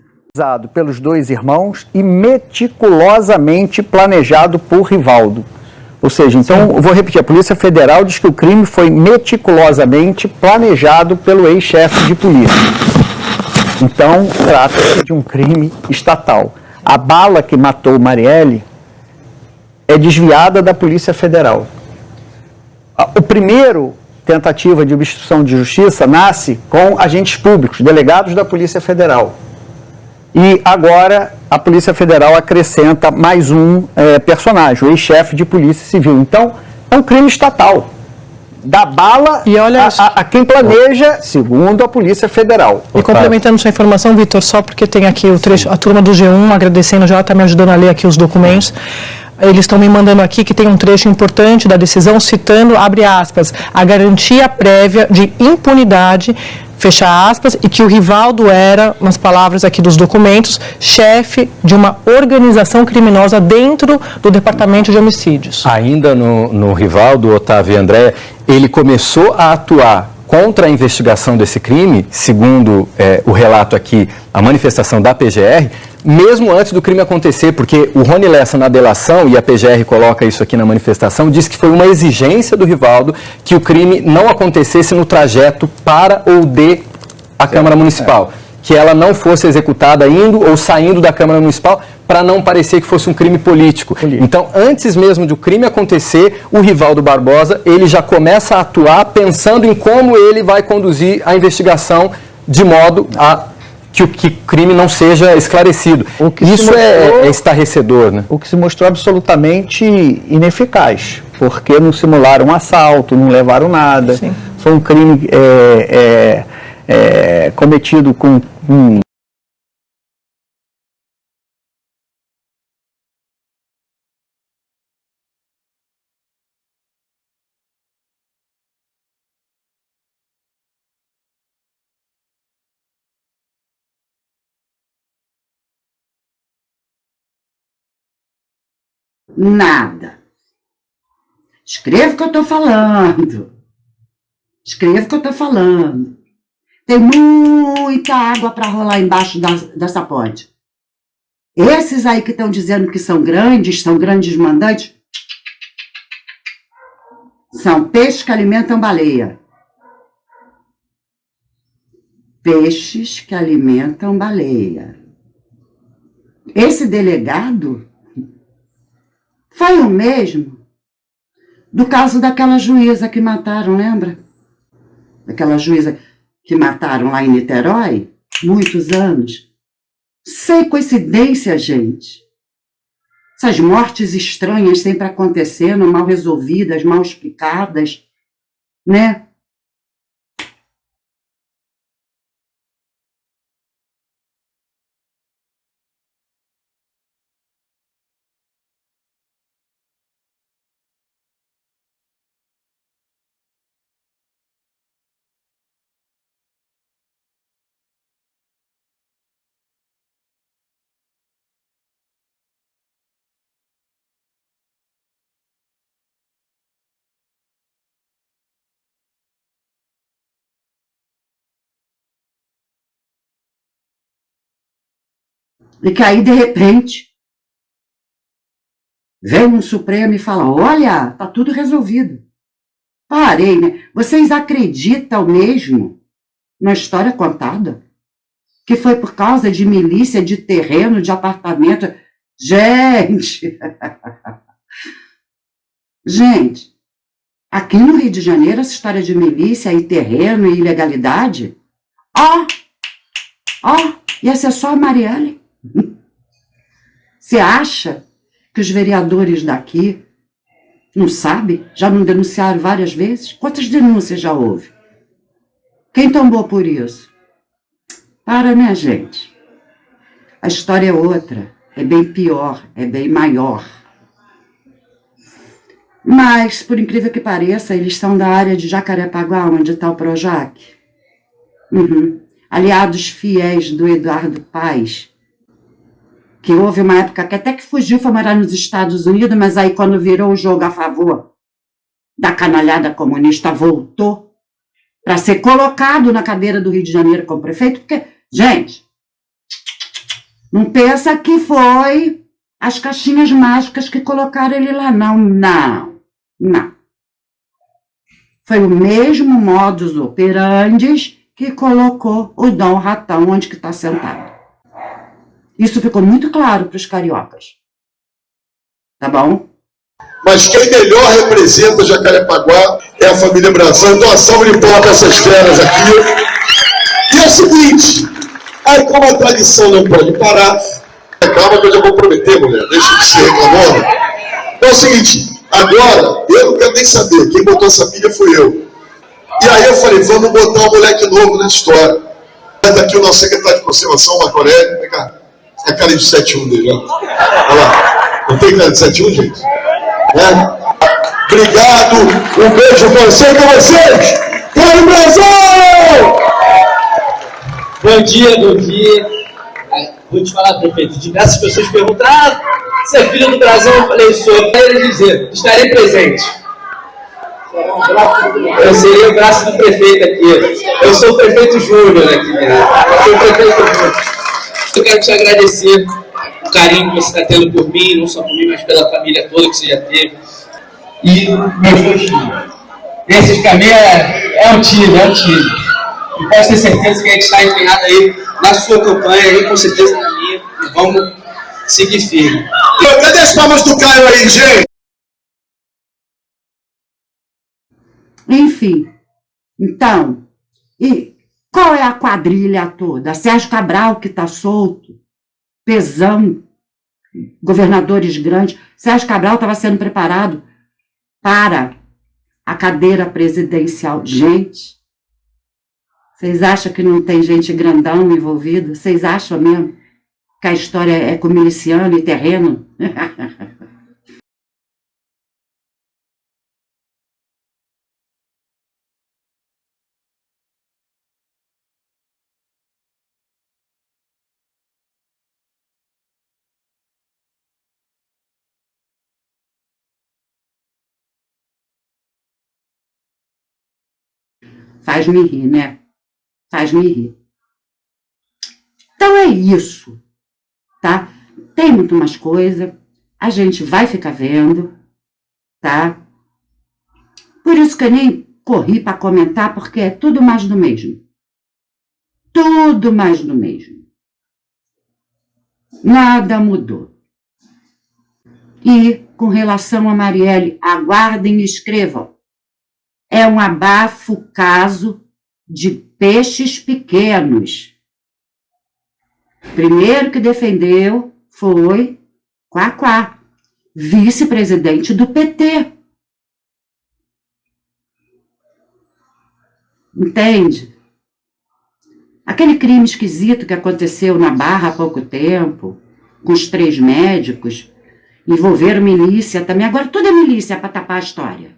Pelos dois irmãos e meticulosamente planejado por Rivaldo. Ou seja, então, eu vou repetir, a Polícia Federal diz que o crime foi meticulosamente planejado pelo ex-chefe de polícia. Então, trata-se de um crime estatal. A bala que matou Marielle é desviada da Polícia Federal. O primeiro tentativa de obstrução de justiça nasce com agentes públicos, delegados da Polícia Federal. E agora a Polícia Federal acrescenta mais um personagem, o ex-chefe de Polícia Civil. Então, é um crime estatal. Da bala e olha a quem planeja, segundo a Polícia Federal. E complementando sua informação, Vitor, só porque tem aqui o trecho, a turma do G1 agradecendo, já está me ajudando a ler aqui os documentos. Eles estão me mandando aqui que tem um trecho importante da decisão citando, abre aspas, a garantia prévia de impunidade, fecha aspas, e que o Rivaldo era, nas palavras aqui dos documentos, chefe de uma organização criminosa dentro do Departamento de Homicídios. Ainda no Rivaldo, Otávio e Andréa, ele começou a atuar contra a investigação desse crime, segundo o relato aqui, a manifestação da PGR, mesmo antes do crime acontecer, porque o Rony Lessa, na delação, e a PGR coloca isso aqui na manifestação, diz que foi uma exigência do Rivaldo que o crime não acontecesse no trajeto para ou de a Câmara Municipal, que ela não fosse executada indo ou saindo da Câmara Municipal, para não parecer que fosse um crime político. Então, antes mesmo do crime acontecer, o Rivaldo Barbosa, ele já começa a atuar pensando em como ele vai conduzir a investigação de modo a que o crime não seja esclarecido. Isso é estarrecedor, né? O que se mostrou absolutamente ineficaz, porque não simularam um assalto, não levaram nada. Sim. Foi um crime cometido com nada. Escreva o que eu estou falando. Escreva o que eu estou falando. Tem muita água para rolar embaixo dessa ponte. Esses aí que estão dizendo que são grandes mandantes, são peixes que alimentam baleia. Peixes que alimentam baleia. Esse delegado foi o mesmo do caso daquela juíza que mataram, lembra? Daquela juíza que mataram lá em Niterói, muitos anos. Sem coincidência, gente. Essas mortes estranhas sempre acontecendo, mal resolvidas, mal explicadas, né? E que aí, de repente, vem um Supremo e fala, olha, tá tudo resolvido. Parei, né? Vocês acreditam mesmo na história contada? Que foi por causa de milícia, de terreno, de apartamento? Gente! Gente, aqui no Rio de Janeiro, essa história de milícia e terreno e ilegalidade, ia ser só a Marielle. Você acha que os vereadores daqui não sabem? Já não denunciaram várias vezes? Quantas denúncias já houve? Quem tombou por isso? Para, né, gente? A história é outra, é bem pior, é bem maior. Mas, por incrível que pareça, eles são da área de Jacarepaguá, onde está o Projac. Aliados fiéis do Eduardo Paes, que houve uma época que até que fugiu, foi morar nos Estados Unidos, mas aí quando virou o jogo a favor da canalhada comunista, voltou para ser colocado na cadeira do Rio de Janeiro como prefeito, porque, gente, não pensa que foi as caixinhas mágicas que colocaram ele lá, não. Foi o mesmo modus operandi que colocou o Dom Ratão onde que está sentado. Isso ficou muito claro para os cariocas. Tá bom? Mas quem melhor representa Jacarepaguá é a família Brazão. Então, a salva de palmas para essas feras aqui. E é o seguinte, aí como a tradição não pode parar, calma que eu já vou prometer, mulher, deixa de ser reclamona. Então é o seguinte, agora, eu não quero nem saber, quem botou essa pilha foi eu. E aí eu falei, vamos botar um moleque novo na história. Está aqui o nosso secretário de conservação, Marco Aurélio, vem cá. A cara de 7-1 dele, ó. Olha lá. Não tem cara de 7-1, gente? Obrigado. Um beijo para você e para vocês. Vai, Brasil! Bom dia. Vou te falar, prefeito. Diversas pessoas perguntam, você é filho do Brasil? Eu falei, sou. Para ele dizer, estarei presente. Eu seria o braço do prefeito aqui. Eu sou o prefeito Júnior aqui, né? Eu sou o prefeito Júnior. Eu quero te agradecer o carinho que você está tendo por mim, não só por mim, mas pela família toda que você já teve. E meus dois filhos. Esses pra mim é um time. E pode ter certeza que a gente está empenhado aí na sua campanha, aí com certeza na minha. E vamos seguir firme. Cadê as palmas do Caio aí, gente? Enfim, então, e qual é a quadrilha toda? Sérgio Cabral, que está solto, Pezão, governadores grandes. Sérgio Cabral estava sendo preparado para a cadeira presidencial. Gente, vocês acham que não tem gente grandão envolvida? Vocês acham mesmo que a história é com miliciano e terreno? Faz-me rir, né? Faz-me rir. Então é isso, tá? Tem muito mais coisa, a gente vai ficar vendo, tá? Por isso que eu nem corri para comentar, porque é tudo mais do mesmo. Tudo mais do mesmo. Nada mudou. E, com relação a Marielle, aguardem e escrevam. É um abafo caso de peixes pequenos. Primeiro que defendeu foi Quaquá, vice-presidente do PT. Entende? Aquele crime esquisito que aconteceu na Barra há pouco tempo, com os 3 médicos, envolveram milícia também. Agora tudo é milícia para tapar a história.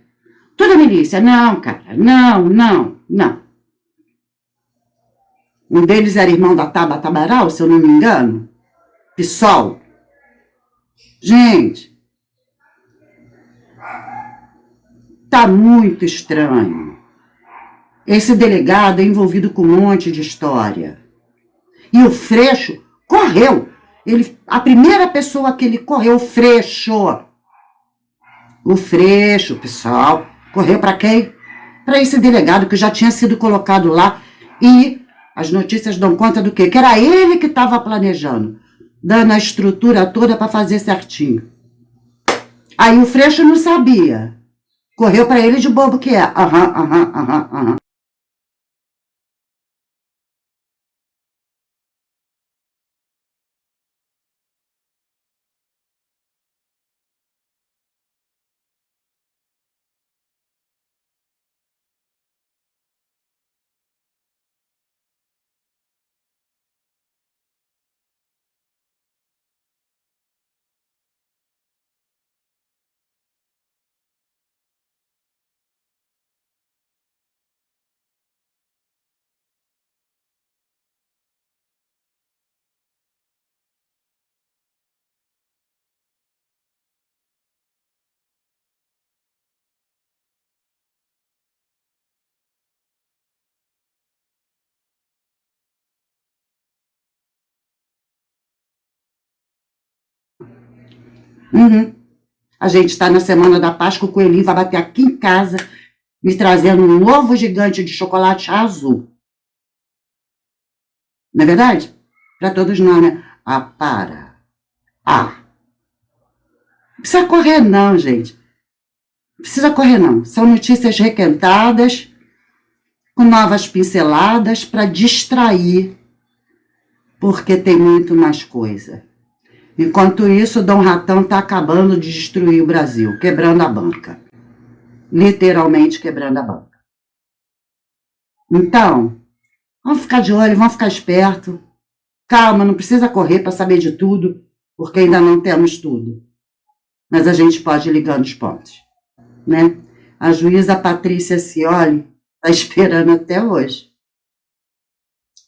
Tudo é milícia. Não, cara. Não. Um deles era irmão da Tabata Amaral, se eu não me engano. PSOL. Gente, tá muito estranho. Esse delegado é envolvido com um monte de história. E o Freixo correu. A primeira pessoa que ele correu, o Freixo, pessoal, correu para quem? Para esse delegado que já tinha sido colocado lá. E as notícias dão conta do quê? Que era ele que estava planejando, dando a estrutura toda para fazer certinho. Aí o Freixo não sabia. Correu para ele de bobo que é. Aham. A gente está na Semana da Páscoa, o Coelhinho vai bater aqui em casa, me trazendo um novo gigante de chocolate azul. Não é verdade? Para todos nós, né? Para. Não precisa correr não, gente. Não precisa correr não. São notícias requentadas, com novas pinceladas, para distrair, porque tem muito mais coisa. Enquanto isso, Dom Ratão está acabando de destruir o Brasil, quebrando a banca. Literalmente quebrando a banca. Então, vamos ficar de olho, vamos ficar esperto. Calma, não precisa correr para saber de tudo, porque ainda não temos tudo. Mas a gente pode ir ligando os pontos, né? A juíza Patrícia Scioli está esperando até hoje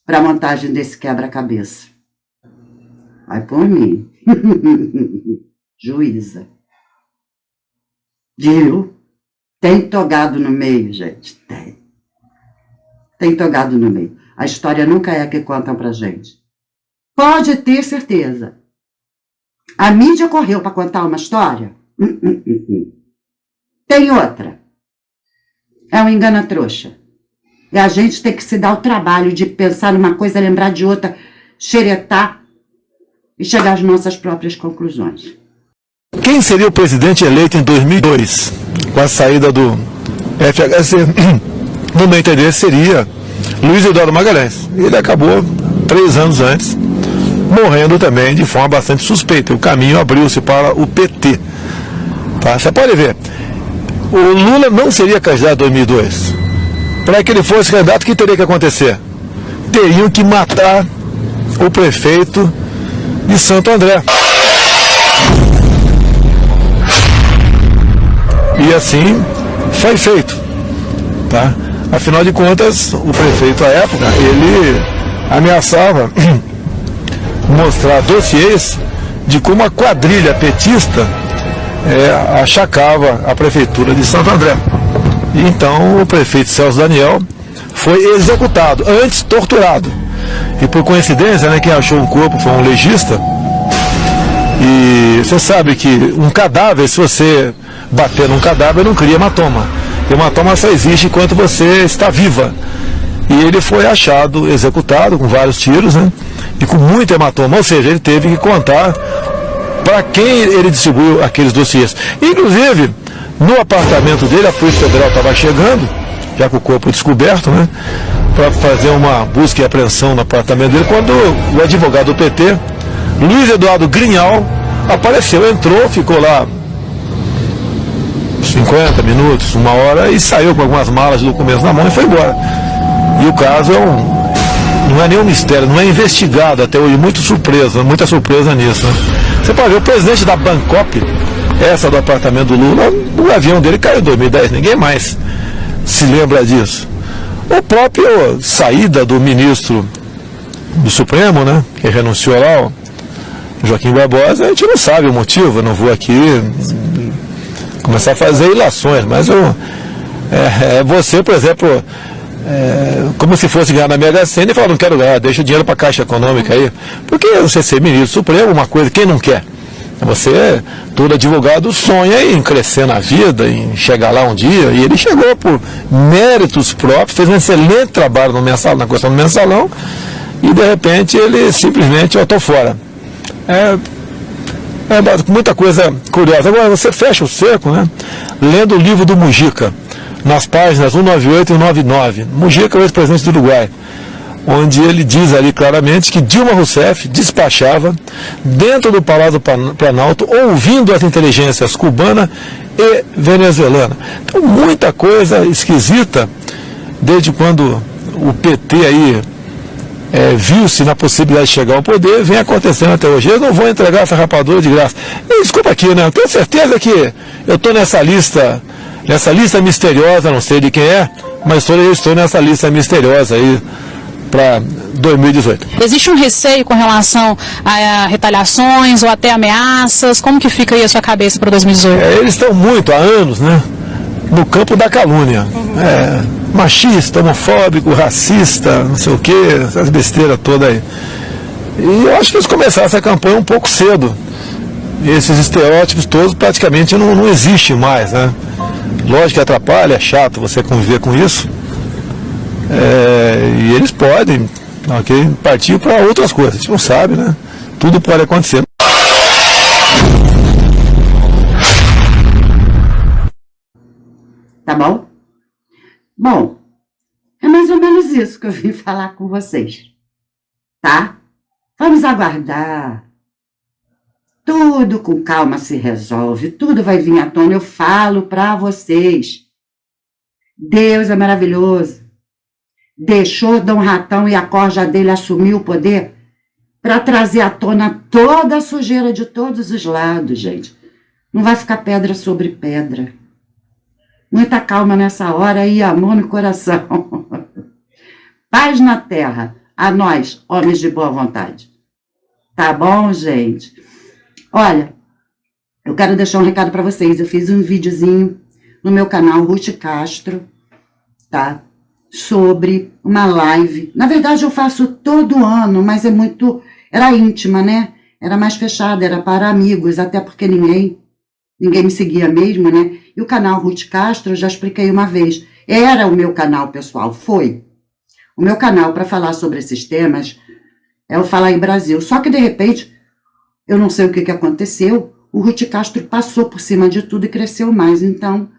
para a montagem desse quebra-cabeça. Vai por mim. Juíza. Viu? Tem togado no meio, gente. Tem togado no meio. A história nunca é a que contam pra gente. Pode ter certeza. A mídia correu para contar uma história? Tem outra. É um engana-trouxa. E a gente tem que se dar o trabalho de pensar numa coisa, lembrar de outra, xeretar e chegar às nossas próprias conclusões. Quem seria o presidente eleito em 2002, com a saída do FHC? No meu entender, seria Luiz Eduardo Magalhães. Ele acabou 3 anos antes, morrendo também de forma bastante suspeita. O caminho abriu-se para o PT. Tá? Você pode ver, o Lula não seria candidato em 2002. Para que ele fosse candidato, o que teria que acontecer? Teriam que matar o prefeito de Santo André. E assim foi feito. Tá? Afinal de contas, o prefeito à época, ele ameaçava mostrar dossiês de como a quadrilha petista achacava a prefeitura de Santo André. E então o prefeito Celso Daniel foi executado, antes torturado. E por coincidência, né, quem achou um corpo foi um legista. E você sabe que um cadáver, se você bater num cadáver, não cria hematoma. Hematoma só existe enquanto você está viva. E ele foi achado, executado, com vários tiros, né? E com muito hematoma. Ou seja, ele teve que contar para quem ele distribuiu aqueles dossiês. Inclusive, no apartamento dele, a Polícia Federal estava chegando, já com o corpo descoberto, né? Para fazer uma busca e apreensão no apartamento dele, quando o advogado do PT, Luiz Eduardo Grinhal, apareceu, entrou, ficou lá 50 minutos, 1 hora, e saiu com algumas malas de documentos na mão e foi embora. E o caso não é nenhum mistério, não é investigado até hoje, muita surpresa nisso. Né? Você pode ver, o presidente da Bangkok, essa do apartamento do Lula, o avião dele caiu em 2010, ninguém mais se lembra disso. O próprio saída do ministro do Supremo, né, que renunciou lá, o Joaquim Barbosa, a gente não sabe o motivo, eu não vou aqui começar a fazer ilações, mas você, por exemplo, como se fosse ganhar na Mega Sena e falar, não quero ganhar, deixa o dinheiro para a Caixa Econômica aí, porque você ser ministro do Supremo, uma coisa, quem não quer? Você, todo advogado, sonha em crescer na vida, em chegar lá um dia, e ele chegou por méritos próprios, fez um excelente trabalho no mensalão, na questão do mensalão, e de repente ele simplesmente, eu estou fora. Muita coisa curiosa. Agora, você fecha o cerco, né, lendo o livro do Mujica, nas páginas 198 e 199. Mujica é o ex-presidente do Uruguai, onde ele diz ali claramente que Dilma Rousseff despachava dentro do Palácio do Planalto, ouvindo as inteligências cubana e venezuelana. Então, muita coisa esquisita, desde quando o PT aí viu-se na possibilidade de chegar ao poder, vem acontecendo até hoje. Eu não vou entregar essa rapadura de graça. E, desculpa aqui, né? Eu tenho certeza que eu estou nessa lista misteriosa, não sei de quem é, mas eu estou nessa lista misteriosa aí para 2018. Existe um receio com relação a retaliações ou até ameaças? Como que fica aí a sua cabeça para 2018? Eles estão muito, há anos, né, no campo da calúnia. Machista, homofóbico, racista, não sei o que, essas besteiras todas aí. E eu acho que eles começaram essa campanha um pouco cedo. Esses estereótipos todos praticamente não existem mais, né? Lógico que atrapalha, é chato você conviver com isso. E eles podem partir para outras coisas, a gente não sabe, né? Tudo pode acontecer. Tá bom? Bom, é mais ou menos isso que eu vim falar com vocês, tá? Vamos aguardar. Tudo com calma se resolve, tudo vai vir à tona, eu falo para vocês. Deus é maravilhoso. Deixou Dom Ratão e a corja dele assumir o poder para trazer à tona toda a sujeira de todos os lados, gente. Não vai ficar pedra sobre pedra. Muita calma nessa hora e amor no coração. Paz na terra, a nós, homens de boa vontade. Tá bom, gente? Olha, eu quero deixar um recado para vocês. Eu fiz um videozinho no meu canal Ruth Castro, tá? Sobre uma live. Na verdade, eu faço todo ano, mas era íntima, né? Era mais fechada, era para amigos, até porque ninguém me seguia mesmo, né? E o canal Ruth Castro, eu já expliquei uma vez, era o meu canal, pessoal, foi. O meu canal para falar sobre esses temas é o Fala aí Brasil. Só que, de repente, eu não sei o que aconteceu, o Ruth Castro passou por cima de tudo e cresceu mais. Então,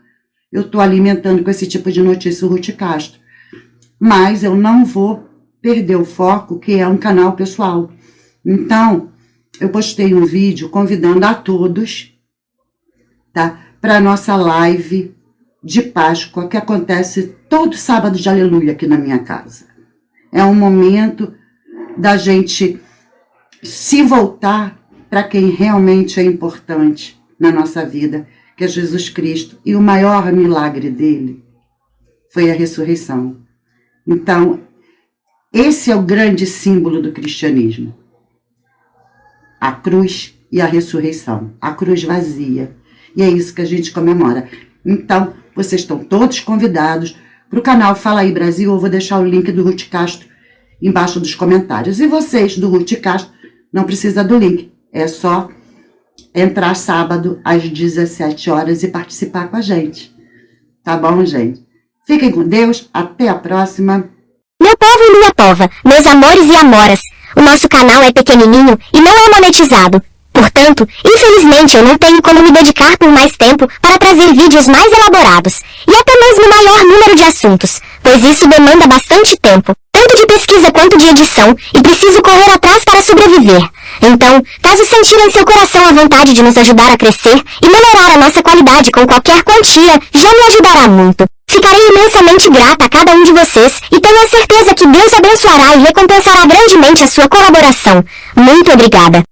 eu estou alimentando com esse tipo de notícia o Ruth Castro. Mas eu não vou perder o foco, que é um canal pessoal. Então, eu postei um vídeo convidando a todos, tá, para a nossa live de Páscoa, que acontece todo sábado de aleluia aqui na minha casa. É um momento da gente se voltar para quem realmente é importante na nossa vida, que é Jesus Cristo. E o maior milagre dele foi a ressurreição. Então, esse é o grande símbolo do cristianismo. A cruz e a ressurreição. A cruz vazia. E é isso que a gente comemora. Então, vocês estão todos convidados para o canal Fala aí Brasil. Eu vou deixar o link do Ruth Castro embaixo dos comentários. E vocês do Ruth Castro, não precisa do link. É só entrar sábado às 17 horas e participar com a gente. Tá bom, gente? Fiquem com Deus. Até a próxima. Meu povo e minha pova, meus amores e amoras, o nosso canal é pequenininho e não é monetizado. Portanto, infelizmente eu não tenho como me dedicar por mais tempo para trazer vídeos mais elaborados e até mesmo maior número de assuntos, pois isso demanda bastante tempo, tanto de pesquisa quanto de edição, e preciso correr atrás para sobreviver. Então, caso sentir em seu coração a vontade de nos ajudar a crescer e melhorar a nossa qualidade com qualquer quantia, já me ajudará muito. Ficarei imensamente grata a cada um de vocês e tenho a certeza que Deus abençoará e recompensará grandemente a sua colaboração. Muito obrigada.